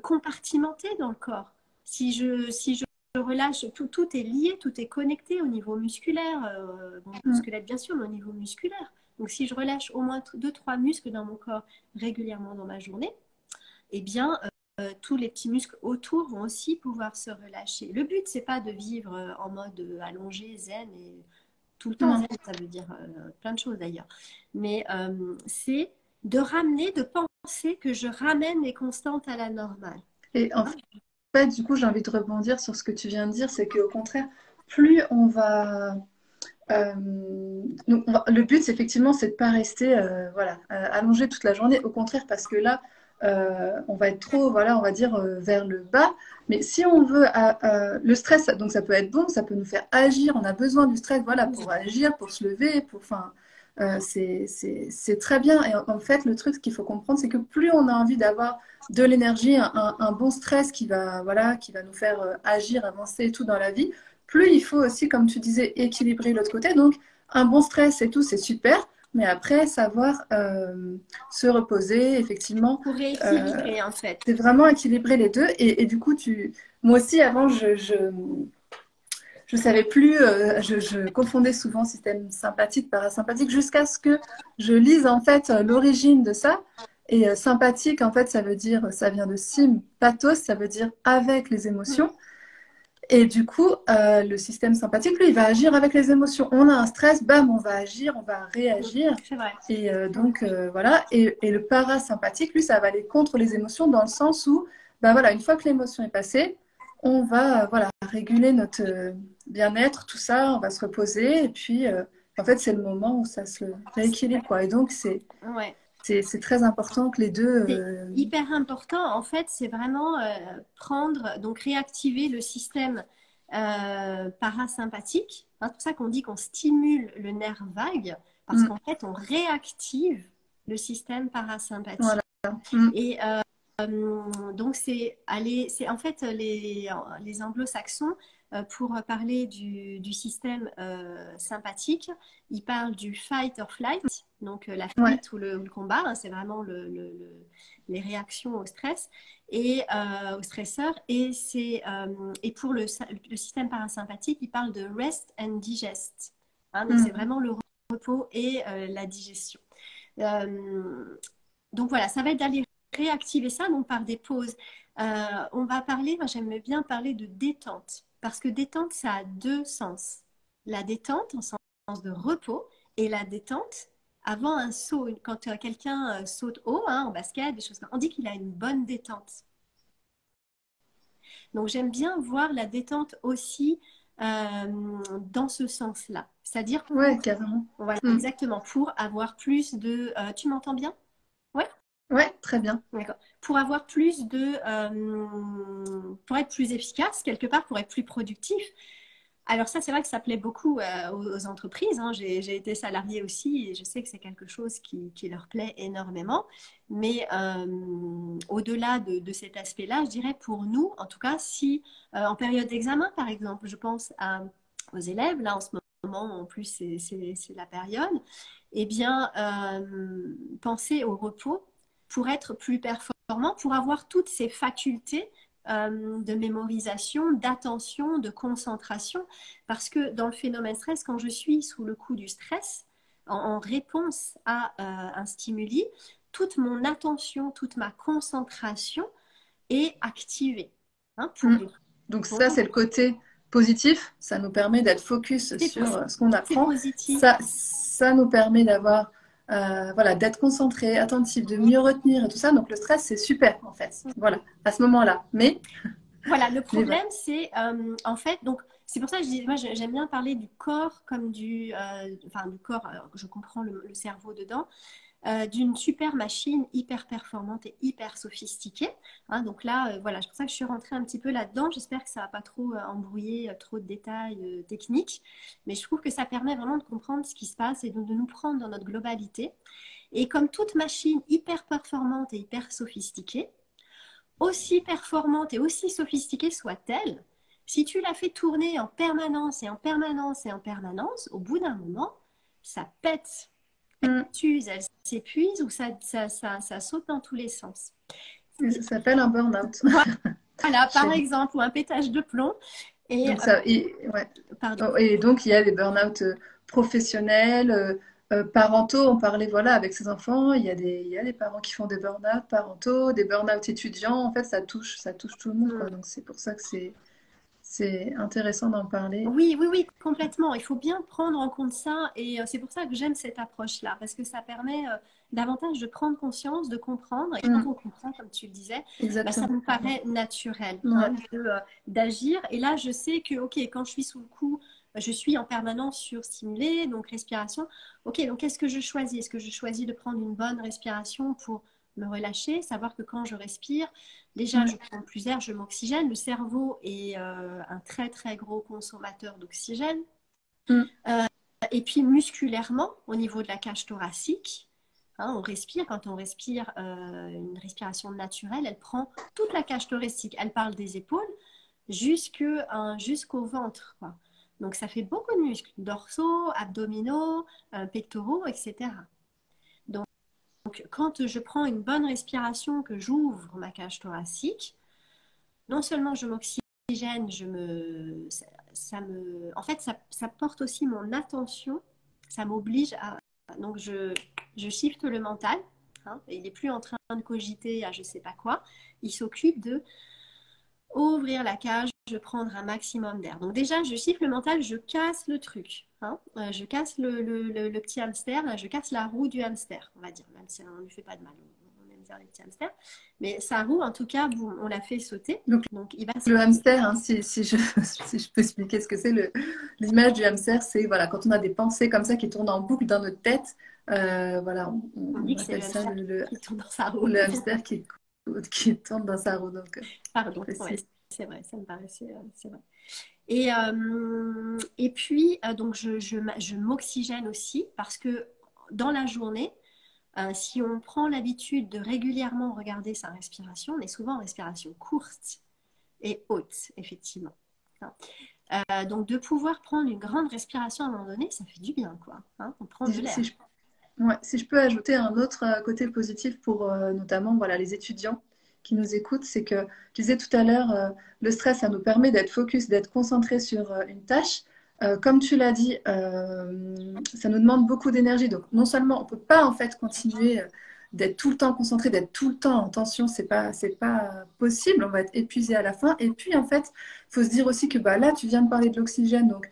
compartimentés dans le corps. Si je relâche, tout est lié, tout est connecté au niveau musculaire, bon, squelette bien sûr, mais au niveau musculaire. Donc, si je relâche au moins 2-3 muscles dans mon corps régulièrement dans ma journée, eh bien, tous les petits muscles autour vont aussi pouvoir se relâcher. Le but, c'est pas de vivre en mode allongé, zen, et tout le temps zen, ça veut dire plein de choses d'ailleurs. Mais c'est de ramener, de penser que je ramène les constantes à la normale. Et en fait, du coup, j'ai envie de rebondir sur ce que tu viens de dire, c'est qu'au contraire, plus on va... donc le but, c'est effectivement, c'est de ne pas rester allongé toute la journée. Au contraire, parce que là, on va être trop, voilà, on va dire, vers le bas. Mais si on veut, le stress, donc ça peut être bon, ça peut nous faire agir. On a besoin du stress, voilà, pour agir, pour se lever, c'est très bien. Et en fait, le truc qu'il faut comprendre, c'est que plus on a envie d'avoir de l'énergie, un bon stress qui va nous faire agir, avancer et tout dans la vie, plus il faut aussi, comme tu disais, équilibrer l'autre côté. Donc, un bon stress et tout, c'est super. Mais après, savoir se reposer, effectivement. Pour rééquilibrer, en fait. C'est vraiment équilibrer les deux. Et du coup, moi aussi, avant, je savais plus, je confondais souvent système sympathique, parasympathique, jusqu'à ce que je lise en fait l'origine de ça. Et sympathique, en fait, ça veut dire, ça vient de sympathos, ça veut dire avec les émotions. Et du coup, le système sympathique, lui, il va agir avec les émotions. On a un stress, bam, on va agir, on va réagir. C'est vrai. Et donc, voilà. Et le parasympathique, lui, ça va aller contre les émotions dans le sens où, ben voilà, une fois que l'émotion est passée, on va voilà, réguler notre bien-être, tout ça, on va se reposer. Et puis, en fait, c'est le moment où ça se rééquilibre, quoi. Et donc, c'est très important que les deux... C'est hyper important. En fait, c'est vraiment prendre, donc réactiver le système parasympathique. C'est pour ça qu'on dit qu'on stimule le nerf vague, parce qu'en fait, on réactive le système parasympathique. Voilà. Et donc, c'est en fait les anglo-saxons, pour parler du système sympathique, ils parlent du fight or flight, donc la fuite ou le combat, hein, c'est vraiment les réactions au stress et au stresseur. Et pour le système parasympathique, ils parlent de rest and digest. Hein, donc, c'est vraiment le repos et la digestion. donc voilà, ça va être d'aller réactiver ça donc par des pauses. On va parler, moi j'aime bien parler de détente, parce que détente, ça a deux sens. La détente en sens de repos et la détente avant un saut. Quand quelqu'un saute haut, hein, en basket, des choses comme ça, on dit qu'il a une bonne détente. Donc j'aime bien voir la détente aussi dans ce sens-là. C'est-à-dire Ouais, carrément. voilà, Mm. exactement, pour avoir plus de... tu m'entends bien? Ouais. Ouais, très bien. D'accord. Pour avoir plus de, pour être plus efficace quelque part, pour être plus productif. Alors ça, c'est vrai que ça plaît beaucoup aux entreprises, hein. J'ai été salariée aussi et je sais que c'est quelque chose qui leur plaît énormément. Mais au-delà de cet aspect-là, je dirais pour nous, en tout cas, si en période d'examen, par exemple, je pense aux élèves, là en ce moment, en plus c'est la période, eh bien, penser au repos pour être plus performant, pour avoir toutes ces facultés de mémorisation, d'attention, de concentration. Parce que dans le phénomène stress, quand je suis sous le coup du stress, en réponse à un stimuli, toute mon attention, toute ma concentration est activée. Hein, Mm. Donc ça, c'est le côté positif. Ça nous permet d'être focus c'est sur ce qu'on c'est apprend. positif. Ça nous permet d'avoir, voilà, d'être concentré, attentif, de mieux retenir et tout ça. Donc le stress, c'est super en fait. Voilà, à ce moment-là. Voilà, le Mais voilà. problème, c'est en fait, donc c'est pour ça que je dis, moi j'aime bien parler du corps comme enfin du corps, je comprends le cerveau dedans, d'une super machine hyper performante et hyper sophistiquée. Hein, donc là, voilà, c'est pour ça que je suis rentrée un petit peu là-dedans. J'espère que ça va pas trop embrouiller trop de détails techniques, mais je trouve que ça permet vraiment de comprendre ce qui se passe et de nous prendre dans notre globalité. Et comme toute machine hyper performante et hyper sophistiquée, aussi performante et aussi sophistiquée soit-elle, si tu la fais tourner en permanence et en permanence et en permanence, au bout d'un moment, ça pète, Mm. elle s'épuise ou ça saute dans tous les sens. Et ça s'appelle un burn-out. Voilà, Chez par nous. exemple, ou un pétage de plomb. Et, Donc ça, ouais. pardon. Oh, et donc il y a des burn-out professionnels, parentaux. On parlait voilà avec ses enfants. Il y a des parents qui font des burn-out parentaux, des burn-out étudiants. En fait, ça touche tout le monde, quoi. Hmm. Donc c'est pour ça que c'est intéressant d'en parler. Oui, oui, oui, complètement. Il faut bien prendre en compte ça et c'est pour ça que j'aime cette approche-là, parce que ça permet davantage de prendre conscience, de comprendre. Et quand Mm, on comprend, comme tu le disais, bah, ça exactement. nous paraît naturel Ouais. hein, d'agir. Et là, je sais que, OK, quand je suis sous le coup, je suis en permanence surstimulée, donc respiration. OK, donc qu'est-ce que je choisis? Est-ce que je choisis de prendre une bonne respiration pour me relâcher, savoir que quand je respire, déjà, je Mm, prends plus d'air, je m'oxygène. Le cerveau est un très, très gros consommateur d'oxygène. mm. Euh, et puis, musculairement, au niveau de la cage thoracique, hein, on respire. Quand on respire une respiration naturelle, elle prend toute la cage thoracique. Elle parle des épaules jusqu'au ventre, quoi. Donc, ça fait beaucoup de muscles, dorsaux, abdominaux, pectoraux, etc. Donc, quand je prends une bonne respiration, que j'ouvre ma cage thoracique, non seulement je m'oxygène, en fait, ça porte aussi mon attention, ça m'oblige à, donc je shift le mental, hein, il n'est plus en train de cogiter à je sais pas quoi, il s'occupe de ouvrir la cage, de prendre un maximum d'air. Donc déjà, je shift le mental, je casse le truc, hein, je casse le petit hamster, là, je casse la roue du hamster, on va dire, même si on ne lui fait pas de mal, on aime bien les petits hamsters, mais sa roue, en tout cas, boum, on l'a fait sauter. Donc Donc, il va le hamster, hein, si je, si je peux expliquer ce que c'est, l'image du hamster, c'est voilà, quand on a des pensées comme ça qui tournent en boucle dans notre tête, voilà, on dit on que c'est le appelle ça hamster qui tourne dans sa roue. le hamster qui tourne dans sa roue. Donc, je Pardon, ouais, précise. c'est vrai, ça me paraissait, c'est vrai. Et puis, donc, je m'oxygène aussi parce que dans la journée, si on prend l'habitude de régulièrement regarder sa respiration, on est souvent en respiration courte et haute, effectivement. Hein. Donc, de pouvoir prendre une grande respiration à un moment donné, ça fait du bien, quoi. Hein, on prend de Si l'air. je, ouais, si je peux ajouter un autre côté positif pour notamment voilà, les étudiants qui nous écoutent, c'est que je disais tout à l'heure, le stress, ça nous permet d'être focus, d'être concentré sur une tâche. Comme tu l'as dit, ça nous demande beaucoup d'énergie. Donc non seulement on ne peut pas en fait continuer d'être tout le temps concentré, d'être tout le temps en tension, c'est pas possible. On va être épuisé à la fin. Et puis, en fait, il faut se dire aussi que bah, là, tu viens de parler de l'oxygène. Donc,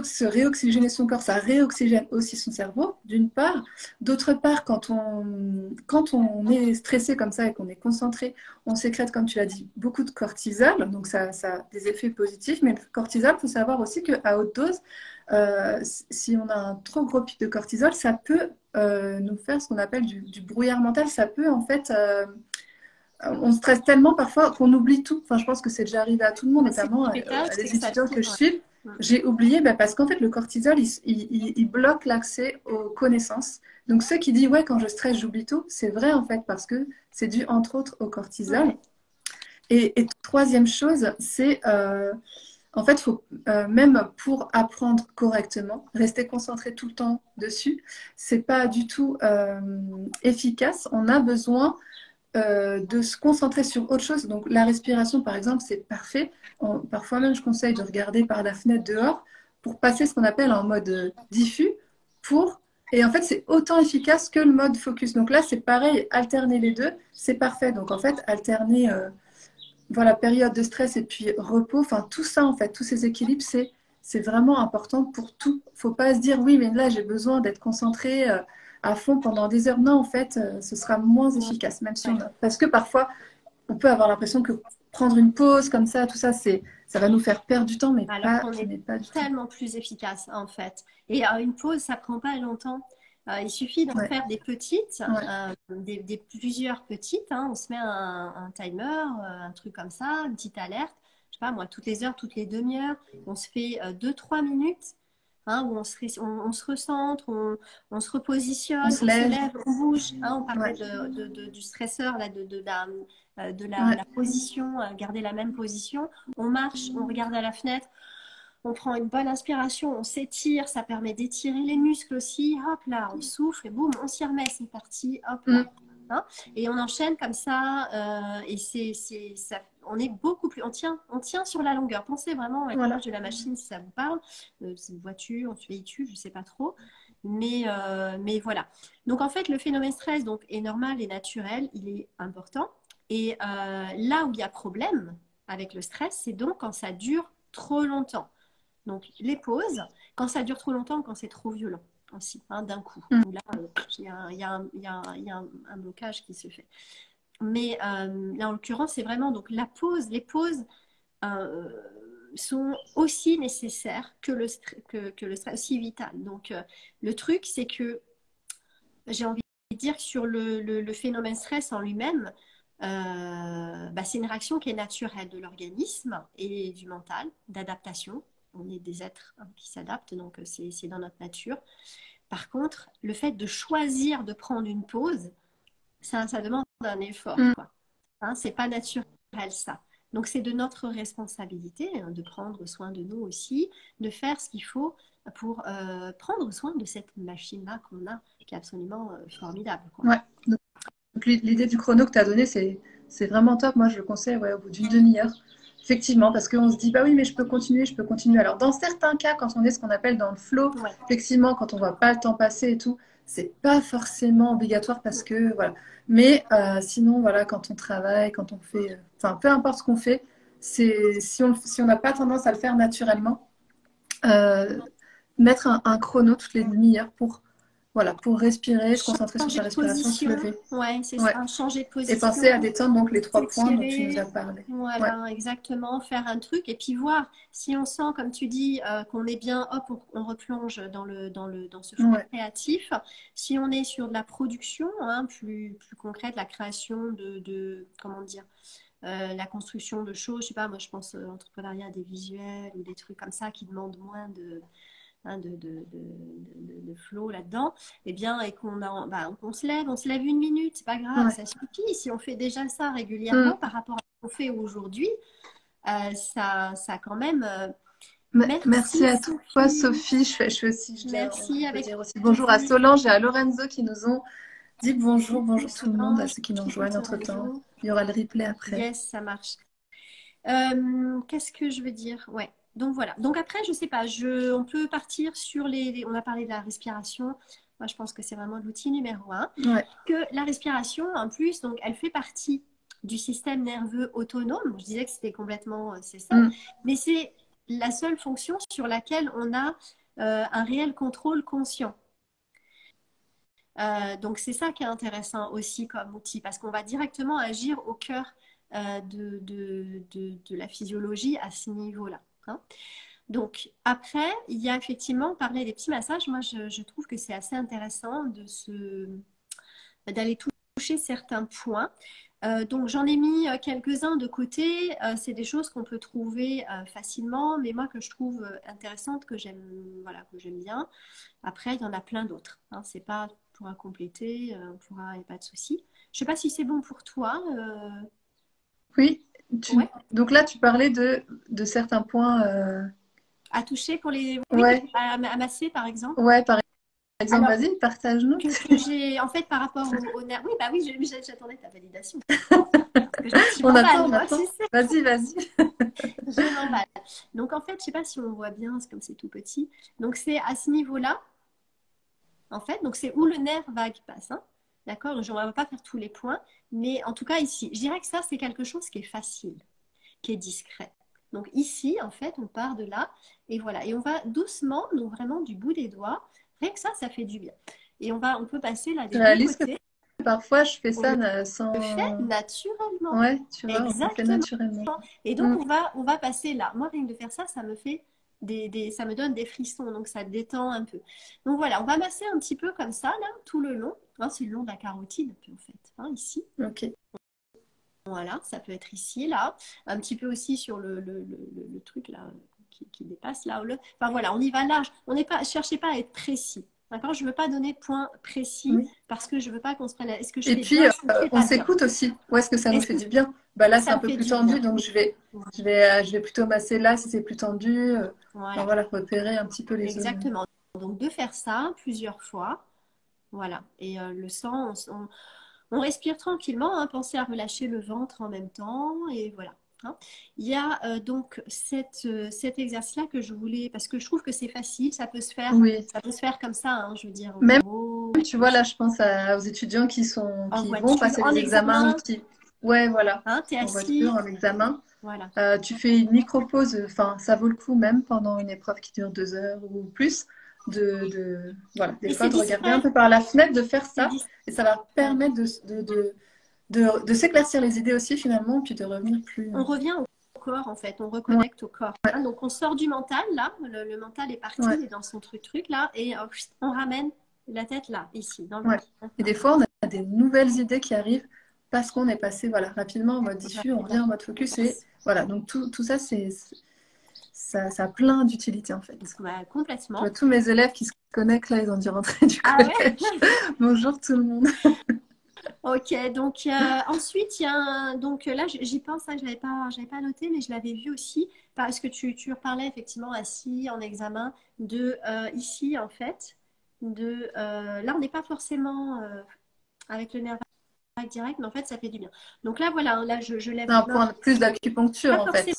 se réoxygéner son corps, ça réoxygène aussi son cerveau, d'une part. D'autre part, quand on est stressé comme ça et qu'on est concentré, on sécrète, comme tu l'as dit, beaucoup de cortisol. Donc, ça a des effets positifs. Mais le cortisol, il faut savoir aussi qu'à haute dose, si on a un trop gros pic de cortisol, ça peut nous faire ce qu'on appelle du brouillard mental. Ça peut en fait, on stresse tellement parfois qu'on oublie tout. Enfin, je pense que c'est déjà arrivé à tout le monde, C'est notamment fatal, à c'est des que ça étudiants que je tourne. suis. Ouais. J'ai oublié parce qu'en fait, le cortisol, il bloque l'accès aux connaissances. Donc, ceux qui disent, ouais, quand je stresse, j'oublie tout, c'est vrai en fait, parce que c'est dû entre autres au cortisol. Ouais. Et troisième chose, c'est en fait, faut, même pour apprendre correctement, rester concentré tout le temps dessus, c'est pas du tout efficace. On a besoin de se concentrer sur autre chose. Donc la respiration, par exemple, c'est parfait. Parfois même, je conseille de regarder par la fenêtre dehors pour passer ce qu'on appelle en mode diffus. Pour... Et en fait, c'est autant efficace que le mode focus. Donc là, c'est pareil, alterner les deux, c'est parfait. Donc en fait, alterner voilà, période de stress et puis repos, enfin tout ça en fait, tous ces équilibres, c'est vraiment important pour tout. Faut pas se dire oui, mais là j'ai besoin d'être concentré à fond pendant des heures. Non, en fait, ce sera moins efficace, même si Ouais. on a... Parce que parfois, on peut avoir l'impression que prendre une pause comme ça, tout ça, ça va nous faire perdre du temps, Alors qu'on est mais pas du tout. tellement plus efficace en fait. Et une pause, ça prend pas longtemps. Il suffit d'en Ouais, faire des petites, ouais. des plusieurs petites. On se met un timer, un truc comme ça, une petite alerte. Je sais pas moi, toutes les heures, toutes les demi-heures, on se fait 2-3 minutes. Où on se recentre, on se On repositionne, se on se lève. lève, on bouge. On parlait Ouais, du stresseur, là, ouais. la position, garder la même position. On marche, on regarde à la fenêtre, on prend une bonne inspiration, on s'étire, ça permet d'étirer les muscles aussi. Hop là, on souffle et boum, on s'y remet, c'est parti, hop là. Mm. Et on enchaîne comme ça, et on est beaucoup plus, on tient sur la longueur. Pensez vraiment à l'image Voilà. de la machine si ça vous parle. C'est une voiture, un véhicule, je ne sais pas trop. Mais voilà. Donc en fait, le phénomène stress donc, est normal et naturel, il est important. Et là où il y a problème avec le stress, c'est donc quand ça dure trop longtemps. Donc les pauses, quand ça dure trop longtemps, quand c'est trop violent aussi, d'un coup. Mm. Là, il y a un blocage qui se fait. Mais là, en l'occurrence, c'est vraiment donc la pause. Les pauses euh, sont aussi nécessaires que le stress, aussi vital. Donc le truc, c'est que j'ai envie de dire que sur le phénomène stress en lui-même, c'est une réaction qui est naturelle de l'organisme et du mental, d'adaptation. On est des êtres qui s'adaptent, donc c'est dans notre nature. Par contre, le fait de choisir de prendre une pause, ça demande un effort, Mm. quoi. C'est pas naturel, ça. Donc, c'est de notre responsabilité de prendre soin de nous aussi, de faire ce qu'il faut pour prendre soin de cette machine-là qu'on a, qui est absolument formidable, quoi. Ouais. Donc, l'idée du chrono que tu as donné, c'est vraiment top. Moi, je le conseille ouais, au bout d'une demi-heure. Effectivement, parce qu'on se dit, bah oui, mais je peux continuer, je peux continuer. Alors, dans certains cas, quand on est ce qu'on appelle dans le flow, Ouais. effectivement, quand on ne voit pas le temps passer et tout, c'est pas forcément obligatoire parce que, voilà. Mais sinon, voilà, quand on travaille, quand on fait, enfin, peu importe ce qu'on fait, si on n'a pas tendance à le faire naturellement, euh, mettre un chrono toutes les demi-heures pour, voilà, pour respirer, se concentrer sur Changer sa de respiration, se position, lever. ouais, c'est Ouais. ça, changer de Et position, penser à détendre donc les 3 points dont tu nous as s'étirer, parlé. Ouais, voilà, exactement, faire un truc et puis voir si on sent, comme tu dis, qu'on est bien, hop, on replonge dans ce flot ouais, créatif. Si on est sur de la production, plus concrète, la création comment dire, la construction de choses, je sais pas, moi je pense entrepreneuriat des visuels ou des trucs comme ça qui demandent moins de flow là-dedans, et bien, et on se lève 1 minute, c'est pas grave, ouais. ça suffit. Si on fait déjà ça régulièrement Mm. par rapport à ce qu'on fait aujourd'hui, ça quand même. Merci Merci à toi, Sophie, Sophie. Je fais aussi, merci on peut avec dire aussi bonjour à plaisir. Solange et à Lorenzo qui nous ont dit bonjour, Coucou bonjour tout le monde, à Solange, ceux qui nous coucou rejoignent entre-temps. Lorenzo. Il y aura le replay après. Yes, ça marche. Qu'est-ce que je veux dire? Ouais. Donc voilà. Donc après, je sais pas, on peut partir sur on a parlé de la respiration. Moi, je pense que c'est vraiment l'outil numéro un. Ouais. Que la respiration, en plus, donc, elle fait partie du système nerveux autonome. Je disais que c'était complètement, c'est ça. Mais c'est la seule fonction sur laquelle on a un réel contrôle conscient. Donc c'est ça qui est intéressant aussi comme outil, parce qu'on va directement agir au cœur de la physiologie à ce niveau-là. Hein. Donc après, il y a effectivement, parler des petits massages, moi je trouve que c'est assez intéressant d'aller toucher certains points. Donc j'en ai mis quelques-uns de côté. C'est des choses qu'on peut trouver facilement, mais moi que je trouve intéressantes, que j'aime, voilà, que j'aime bien. Après, il y en a plein d'autres. Hein. C'est pas, on pourra compléter, on pourra, il n'y a pas de souci. Je sais pas si c'est bon pour toi. Oui. Ouais. Donc là, tu parlais de certains points. À toucher pour les, oui, Ouais. à masser par exemple. Ouais, par exemple, Alors, vas-y, partage-nous. que j'ai, en fait, par rapport au nerf. Oui, bah oui, j'attendais ta validation. Que je On m'emballe, attend, on moi, attend. tu sais. Vas-y, vas-y. Je m'emballe. Donc, en fait, je sais pas si on voit bien, c'est comme c'est tout petit. Donc, c'est à ce niveau-là, en fait. Donc, c'est où le nerf vague passe. Hein. D'accord? Donc, on ne va pas faire tous les points. Mais en tout cas, ici, je dirais que ça, c'est quelque chose qui est facile, qui est discret. Donc, ici, en fait, on part de là. Et voilà. Et on va doucement, donc vraiment du bout des doigts. Rien que ça fait du bien. Et on peut passer là Tu des deux réalises que côtés. parfois, je fais On le ça fait sans... naturellement. Ouais, tu vois, on le fait Exactement. naturellement. Et donc, on va passer là. Moi, rien que de faire ça, ça me fait ça me donne des frissons, donc ça détend un peu. Donc voilà, on va masser un petit peu comme ça, là, tout le long. Hein, c'est le long de la carotide, en fait, hein, ici. Ok. Voilà, ça peut être ici, là. Un petit peu aussi sur le truc, là, qui dépasse, là. Enfin voilà, on y va large. On n'est pas, cherchez pas à être précis. D'accord? Je ne veux pas donner de point précis Oui. parce que je ne veux pas qu'on se prenne. Est-ce que je Et fais puis, bien? Est-ce que je ne fais on pas bien? s'écoute aussi. Où est-ce que ça nous Est-ce fait que du bien? Bah là, c'est ça un me peu fait plus du tendu, bien? donc je vais plutôt masser là si c'est plus tendu. Enfin, Voilà. voilà, repérer un petit peu les zones. Exactement. Donc, de faire ça plusieurs fois. Voilà. Et le sang, on respire tranquillement. Hein, pensez à relâcher le ventre en même temps. Et voilà. Hein. Il y a donc cet exercice-là que je voulais, parce que je trouve que c'est facile, Oui. ça peut se faire comme ça, hein, je veux dire, au Même, bureau, tu vois, là, je pense aux étudiants en qui vont voiture, passer en les examens, examen. Ouais, voilà, Hein, t'es en assis. voiture, en examen. Voilà. Tu fais une micro-pause, enfin, ça vaut le coup même pendant une épreuve qui dure 2 heures ou plus, voilà, des Et fois c'est de regarder un distrait. peu par la fenêtre, de faire C'est ça, et ça va distrait. permettre de s'éclaircir les idées aussi finalement, puis de revenir plus. On revient au corps en fait, on Ouais, reconnecte au corps. Hein. Donc on sort du mental là, le mental est parti, ouais, il est dans son truc là, et on ramène la tête là, ici, dans le ouais. ventre. Et des fois, on a des nouvelles idées qui arrivent parce qu'on est passé voilà, rapidement en mode diffus, on revient en mode focus, et voilà, donc tout ça, ça a plein d'utilité en fait. Bah, Je vois complètement. tous mes élèves qui se connectent là, ils ont dû rentrer du Ah ouais. collège. Bonjour tout le monde. Ok, donc ensuite il y a donc là j'y pense, hein, je l'avais pas noté, mais je l'avais vu aussi parce que tu parlais effectivement assis en examen de ici en fait, là on n'est pas forcément avec le nerf vague direct, mais en fait ça fait du bien. Donc là voilà, là je lève C'est un les mains, point plus d'acupuncture pas en fait.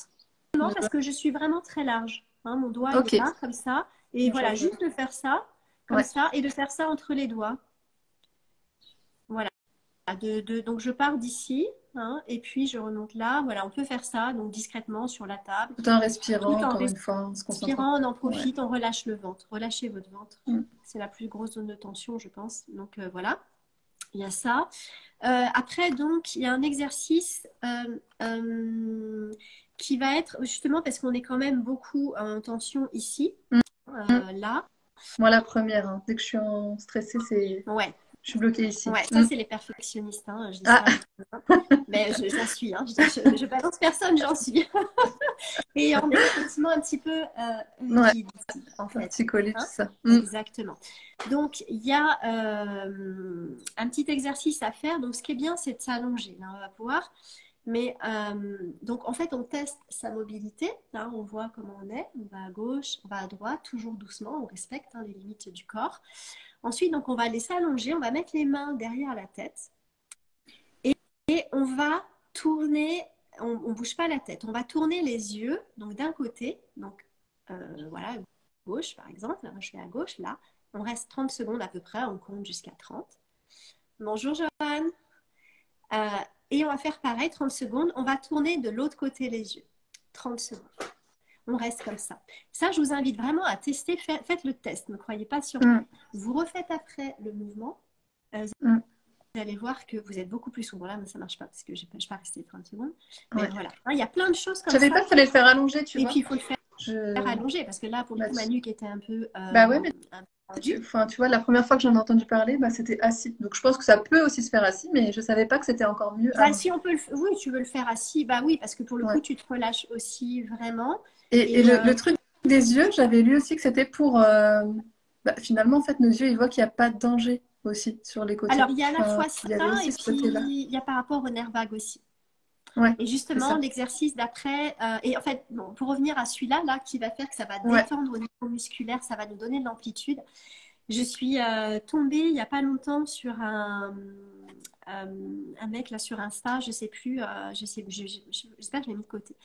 forcément parce que je suis vraiment très large. Hein, mon doigt il Ok, est là comme ça, et je voilà vois. juste de faire ça comme Ouais. ça et de faire ça entre les doigts. Voilà. Donc je pars d'ici, hein, et puis je remonte là. Voilà, on peut faire ça donc discrètement sur la table, Tout en respirant, tout en encore une fois, en se concentrant. respirant, on en Ouais. profite, on relâche le ventre. Relâchez votre ventre. Mm. C'est la plus grosse zone de tension, je pense. Donc voilà, il y a ça. Après, donc, il y a un exercice qui va être justement parce qu'on est quand même beaucoup en tension ici, Mm. Mm. là. Moi, la première, hein. Dès que je suis stressée, Ouais, je suis bloquée ici. ouais, ça Mm. c'est les perfectionnistes, hein, je dis Ah, ça. Mais j'en suis, hein. Je balance personne, j'en suis. Et on est effectivement un petit peu ouais, rigide ici, en fait. partie collée, tout Hein. ça. Mm. Exactement. Donc, il y a un petit exercice à faire. Donc, ce qui est bien, c'est de s'allonger. Là, on va pouvoir. Mais donc, en fait, on teste sa mobilité. Là, on voit comment on est. On va à gauche, on va à droite, toujours doucement. On respecte hein, les limites du corps. Ensuite, donc, on va aller s'allonger. On va mettre les mains derrière la tête. Et on va tourner, on ne bouge pas la tête, on va tourner les yeux, donc d'un côté, donc voilà, gauche par exemple, là, je vais à gauche, là, On reste 30 secondes à peu près, on compte jusqu'à 30. Bonjour Joanne. Euh, et on va faire pareil, 30 secondes. On va tourner de l'autre côté les yeux. 30 secondes. On reste comme ça. Ça, je vous invite vraiment à tester. Faites le test. Ne croyez pas sur moi. Vous refaites après le mouvement. Vous allez voir que vous êtes beaucoup plus sombre. Là, mais ça ne marche pas parce que je ne peux pas rester 30 secondes. Mais voilà. Il y a plein de choses comme ça. Je savais pas qu'il fallait le faire allonger, tu vois. Et puis, il faut le faire allonger parce que là, pour le coup, ma nuque était un peu... bah ouais, mais tu vois, la première fois que j'en ai entendu parler, c'était assis. Donc, je pense que ça peut aussi se faire assis, mais je ne savais pas que c'était encore mieux. Si on peut oui, tu veux le faire assis, bah oui, parce que pour le coup, tu te relâches aussi vraiment. Et le truc des yeux, j'avais lu aussi que c'était pour... finalement, en fait, nos yeux, ils voient qu'il n'y a pas de danger aussi sur les côtés. Alors, il y a à la fois ça et puis il y a par rapport au nerf vague aussi. Ouais, et justement, l'exercice d'après, et en fait, bon, pour revenir à celui-là, là, qui va faire que ça va détendre au niveau musculaire, ça va nous donner de l'amplitude. Je suis tombée il n'y a pas longtemps sur un mec là sur Insta, je sais plus, j'espère que je l'ai mis de côté.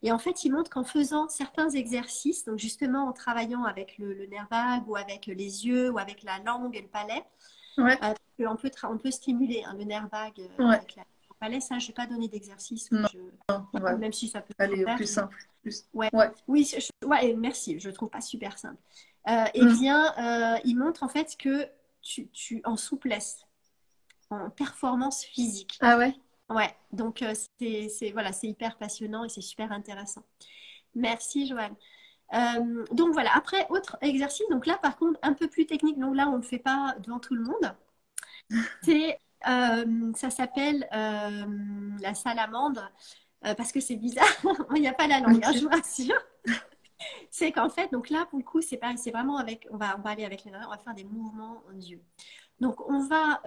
Et en fait, il montre qu'en faisant certains exercices, donc justement en travaillant avec le nerf vague ou avec les yeux ou avec la langue et le palais, on peut stimuler le nerf vague avec le palais. Ça, je n'ai pas donné d'exercice. Même si ça peut être plus simple. Oui, merci, je ne trouve pas super simple. Eh bien, il montre en fait que tu en souplesse, en performance physique. Ah ouais? Ouais, donc c'est hyper passionnant et c'est super intéressant. Merci Joanne. Donc voilà, après, autre exercice, donc là par contre un peu plus technique, donc là on ne le fait pas devant tout le monde. Ça s'appelle la salamandre, parce que c'est bizarre, il n'y a pas la langue, je vous rassure. C'est qu'en fait, donc là pour le coup, c'est vraiment avec, on va aller avec les mains, on va faire des mouvements d'yeux. Donc, on va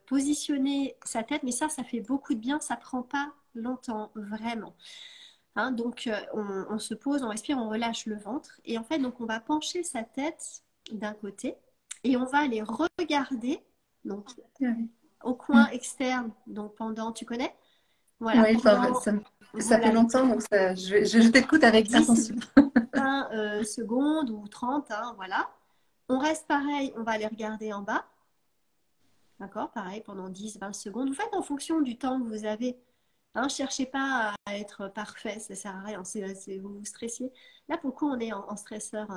positionner sa tête, mais ça fait beaucoup de bien, ça prend pas longtemps, vraiment. Hein, donc, on se pose, on respire, on relâche le ventre. Et en fait, donc, on va pencher sa tête d'un côté et on va aller regarder donc, au coin externe, donc pendant, tu connais? Voilà. Oui, ça fait longtemps, donc je t'écoute avec attention. 20 secondes ou 30, hein, voilà. On reste pareil, on va aller regarder en bas. D'accord, pareil, pendant 10-20 secondes. Vous faites en fonction du temps que vous avez. Ne cherchez pas à être parfait, ça ne sert à rien, vous vous stressiez. Là, pour le coup, on est en stresseur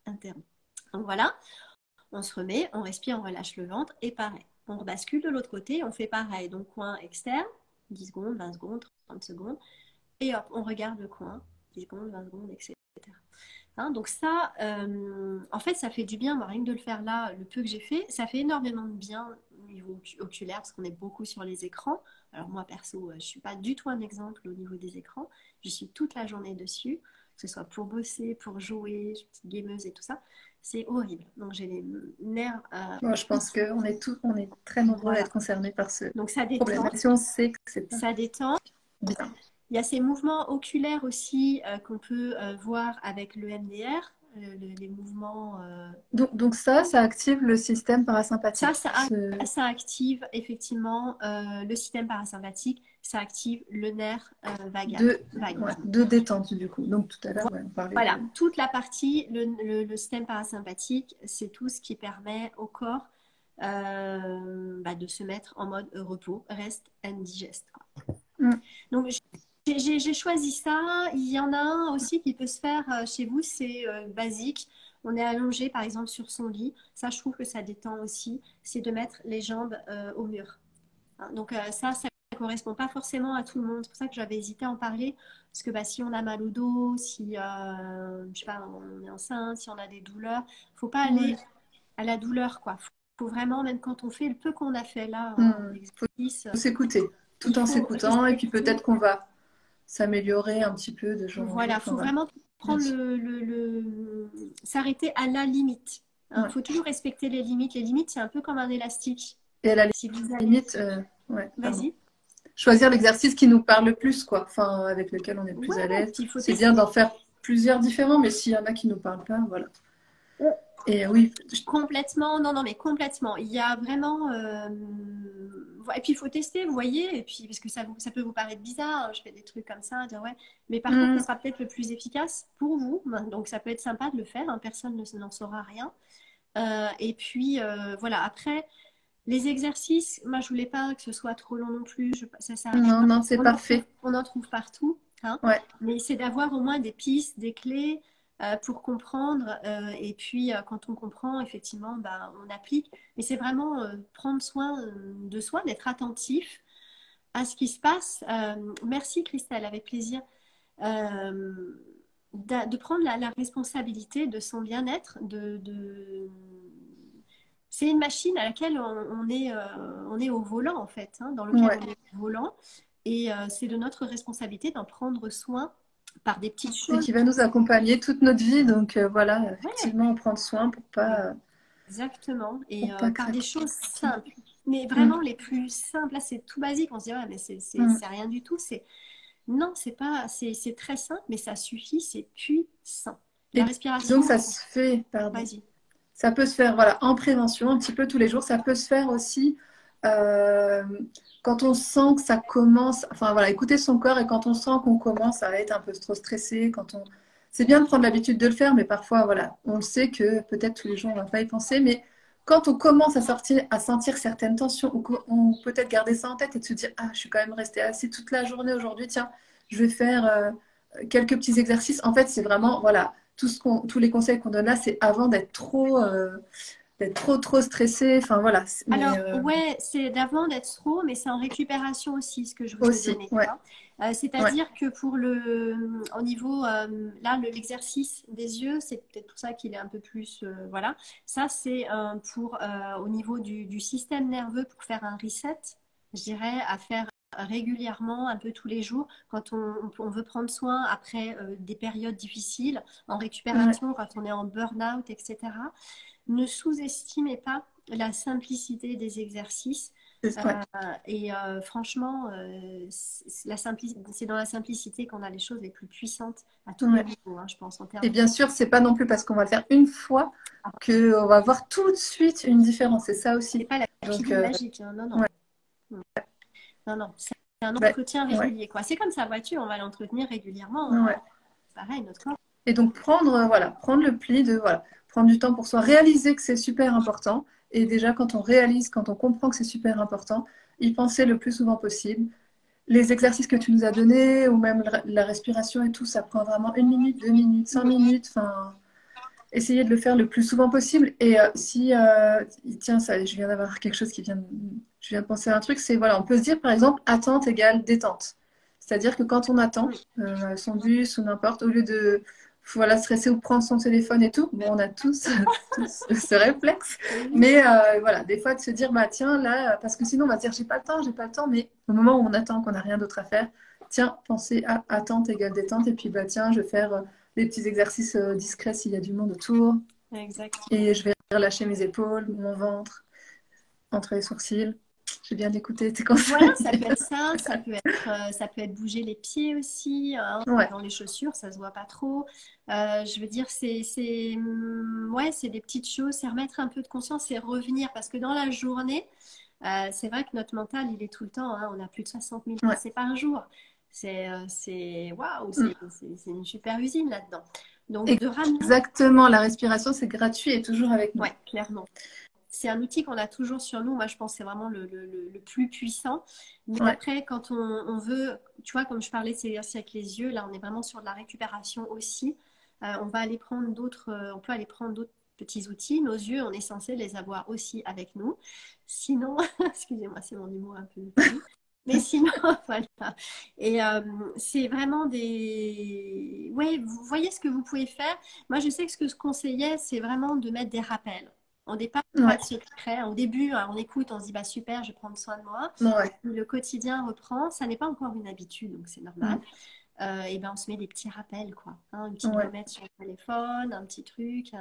interne. Donc voilà, on se remet, on respire, on relâche le ventre et pareil. On rebascule de l'autre côté, on fait pareil. Donc coin externe, 10 secondes, 20 secondes, 30 secondes. Et hop, on regarde le coin, 10 secondes, 20 secondes, etc. Donc ça, en fait, ça fait du bien, rien que de le faire là, le peu que j'ai fait, ça fait énormément de bien au niveau oculaire, parce qu'on est beaucoup sur les écrans. Alors moi, perso, je ne suis pas du tout un exemple au niveau des écrans. Je suis toute la journée dessus, que ce soit pour bosser, pour jouer, je suis petite gameuse et tout ça. C'est horrible. Donc j'ai les nerfs... Moi, je pense qu'on est très nombreux à être concernés par ce Donc ça détend. problème. Si on sait que c'est ça détend. Bien. Il y a ces mouvements oculaires aussi qu'on peut voir avec le MDR, les mouvements. Donc ça active le système parasympathique. Ça active effectivement le système parasympathique, ça active le nerf vagal. De détente du coup. Donc tout à l'heure, on parlait. Voilà, toute la partie, le système parasympathique, c'est tout ce qui permet au corps de se mettre en mode repos, rest and digest. Donc j'ai choisi ça. Il y en a un aussi qui peut se faire chez vous, c'est basique. On est allongé par exemple sur son lit. Ça, je trouve que ça détend aussi. C'est de mettre les jambes au mur. Donc ça ne correspond pas forcément à tout le monde. C'est pour ça que j'avais hésité à en parler. Parce que si on a mal au dos, si je sais pas, on est enceinte, si on a des douleurs, il ne faut pas aller à la douleur, quoi. Faut vraiment, même quand on fait le peu qu'on a fait là, il faut s'écouter, tout en s'écoutant. Et puis peut-être qu'on va s'améliorer un petit peu de jour en jour. Voilà, il faut vraiment prendre s'arrêter à la limite. Il faut toujours respecter les limites. Les limites, c'est un peu comme un élastique. Et à la limite, vas-y. Choisir l'exercice qui nous parle le plus, quoi. Enfin, avec lequel on est le plus à l'aise. C'est bien d'en faire plusieurs différents, mais s'il y en a qui ne nous parlent pas, voilà. Et oui. Complètement, non, mais complètement. Il y a vraiment... Et puis, il faut tester, vous voyez, et puis, parce que ça peut vous paraître bizarre, je fais des trucs comme ça, dire, mais par contre, ce sera peut-être le plus efficace pour vous. Donc, ça peut être sympa de le faire, personne n'en saura rien. Et puis, voilà, après, les exercices, moi, je voulais pas que ce soit trop long non plus. Ça sert à rien. Non, non, c'est parfait. On en trouve partout, hein, Ouais. mais c'est d'avoir au moins des pistes, des clés pour comprendre. Et puis, quand on comprend, effectivement, bah, on applique. Mais c'est vraiment prendre soin de soi, d'être attentif à ce qui se passe. Merci, Christelle, avec plaisir. Euh, de prendre la responsabilité de son bien-être, c'est une machine à laquelle on est au volant, en fait, hein, dans lequel Ouais. on est au volant. Et c'est de notre responsabilité d'en prendre soin par des petites Et choses. qui va nous accompagner toute notre vie. Donc voilà, Ouais, effectivement, prendre soin exactement. Et pour pas par des craquer. choses simples. Mais Mm, vraiment les plus simples. Là, c'est tout basique. On se dit, ouais, mais mm. c'est rien du tout. Non, c'est pas, c'est très simple, mais ça suffit. C'est puissant. La Et donc, respiration, ça se fait, pardon. vas-y. Ça peut se faire voilà, en prévention, un petit peu tous les jours. Ça peut se faire aussi euh, quand on sent que ça commence, enfin voilà, écouter son corps et quand on sent qu'on commence à être un peu trop stressé, quand on... C'est bien de prendre l'habitude de le faire, mais parfois, voilà, on le sait que peut-être tous les jours, on ne va pas y penser, mais quand on commence à sentir certaines tensions, ou qu'on peut-être garder ça en tête et de se dire, ah, je suis quand même resté assis toute la journée aujourd'hui, tiens, je vais faire quelques petits exercices. En fait, c'est vraiment, voilà, tous les conseils qu'on donne là, c'est avant d'être trop stressé. Enfin voilà. Mais Alors, ouais, c'est d'avant d'être trop, mais c'est en récupération aussi ce que je veux te aussi, donner. Tu ouais, vois. ouais, C'est-à-dire que au niveau, là, l'exercice des yeux, c'est peut-être pour ça qu'il est un peu plus, voilà. Ça, c'est au niveau du système nerveux pour faire un reset, je dirais, à faire régulièrement, un peu tous les jours, quand on veut prendre soin après des périodes difficiles, en ouais. récupération, quand on est en burn-out, etc. Ne sous-estimez pas la simplicité des exercices. Ouais. Franchement, c'est dans la simplicité qu'on a les choses les plus puissantes à tous les Ouais. niveaux, hein, je pense, en Et termes. bien sûr, c'est pas non plus parce qu'on va le faire une fois qu'on va voir tout de suite une différence. C'est ça C'est aussi. pas la Donc, pilule magique, hein, non, non. ouais, Non, non, c'est un ouais, entretien ouais, régulier, quoi. C'est comme sa voiture, on va l'entretenir régulièrement, hein. ouais. Pareil, notre corps. Et donc prendre, voilà, prendre le pli de voilà, prendre du temps pour soi, réaliser que c'est super important. Et déjà, quand on réalise, quand on comprend que c'est super important, y penser le plus souvent possible. Les exercices que tu nous as donnés, ou même la respiration et tout, ça prend vraiment 1 minute, 2 minutes, 5 minutes. Enfin, essayer de le faire le plus souvent possible. Et si, tiens, ça, je viens d'avoir quelque chose je viens de penser à un truc, c'est voilà, on peut se dire par exemple, attente égale détente. C'est-à-dire que quand on attend son bus ou n'importe, au lieu de voilà, stresser ou prendre son téléphone et tout, bon, on a tous, tous ce réflexe. Mais voilà, des fois de se dire, bah tiens, là, parce que sinon on va se dire, j'ai pas le temps, mais au moment où on attend, qu'on n'a rien d'autre à faire, tiens, pensez à attente égale détente, et puis bah tiens, je vais faire des petits exercices discrets s'il y a du monde autour, Exactement. et je vais relâcher mes épaules, mon ventre, entre les sourcils. J'ai bien écouté tes Voilà, conseils. ça peut être ça, ça peut être bouger les pieds aussi, hein, Ouais, dans les chaussures, ça se voit pas trop. Je veux dire, ouais, c'est des petites choses, c'est remettre un peu de conscience et revenir, parce que dans la journée, c'est vrai que notre mental, il est tout le temps, hein, on a plus de 60 000 ouais. pensées par jour. Waouh, c'est une super usine là-dedans. Donc de ramener, Exactement, la respiration, c'est gratuit et toujours avec nous. ouais, clairement. C'est un outil qu'on a toujours sur nous. Moi, je pense que c'est vraiment le plus puissant. Mais Ouais, après, quand on veut, tu vois, comme je parlais de ces exercices avec les yeux, là, on est vraiment sur de la récupération aussi. On peut aller prendre d'autres petits outils. Nos yeux, on est censé les avoir aussi avec nous. Sinon, excusez-moi, c'est mon humour un peu pourri. Mais sinon, voilà. Et c'est vraiment des... Ouais, vous voyez ce que vous pouvez faire. Moi, je sais que ce que je conseillais, c'est vraiment de mettre des rappels. Au départ, pas ouais, de secret. Au début, on écoute, on se dit bah super, je vais prendre soin de moi. Et ouais. puis le quotidien reprend. Ça n'est pas encore une habitude, donc c'est normal. Mm, Et ben on se met des petits rappels, quoi. Hein, une petite ouais. gommette sur le téléphone, un petit truc,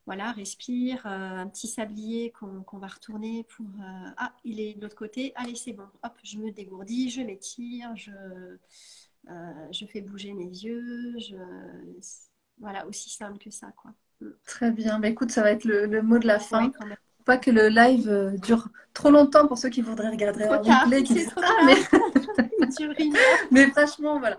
voilà, respire, un petit sablier qu'on va retourner pour ah, il est de l'autre côté. Allez, c'est bon. Hop, je me dégourdis, je m'étire, je fais bouger mes yeux. Voilà, aussi simple que ça, quoi. Très bien. Bah, écoute, ça va être le mot de la Ouais, fin. quand même. Faut pas que le live dure trop longtemps pour ceux qui voudraient regarder Trop en tard, replay, qui c'est disent trop ah mais tard. Il dure 1 heure. mais franchement voilà.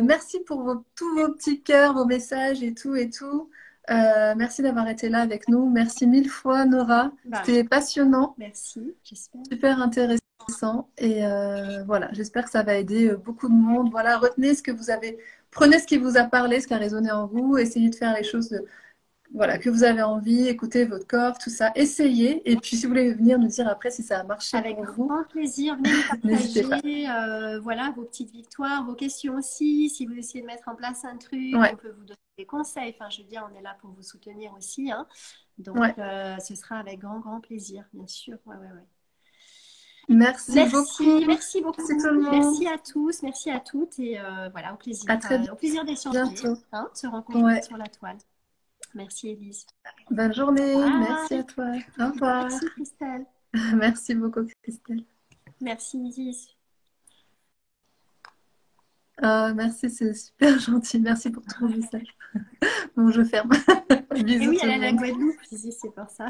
Merci pour tous vos petits cœurs, vos messages et tout et tout. Merci d'avoir été là avec nous. Merci mille fois, Nora. Bah, C'était passionnant, merci, j'espère. super intéressant. Et voilà, j'espère que ça va aider beaucoup de monde. Voilà, retenez ce que vous avez, prenez ce qui vous a parlé, ce qui a résonné en vous, essayez de faire les choses voilà, que vous avez envie, écoutez votre corps, tout ça. Essayez. Et puis, si vous voulez venir nous dire après si ça a marché Avec pour vous, grand plaisir, venez nous n'hésitez pas. partager voilà, vos petites victoires, vos questions aussi. Si vous essayez de mettre en place un truc, Ouais, on peut vous donner des conseils. Enfin, je veux dire, on est là pour vous soutenir aussi, hein. Donc, ouais. ce sera avec grand plaisir, bien sûr. Ouais, ouais, ouais. Merci beaucoup. Merci, merci Merci beaucoup. tout le monde. Merci à tous, merci à toutes. Et voilà, À très au plaisir d'échanger, bientôt. hein, de se rencontrer Ouais. sur la toile. Merci, Élise. Bonne journée. Merci à Bye. toi. Au revoir. Merci, Christelle. Merci beaucoup, Christelle. Merci, Isis. Merci, c'est super gentil. Merci pour ton message. Bon, je ferme. Et Bisous oui, tout elle le est à la monde. Guadeloupe, Isis, c'est pour ça.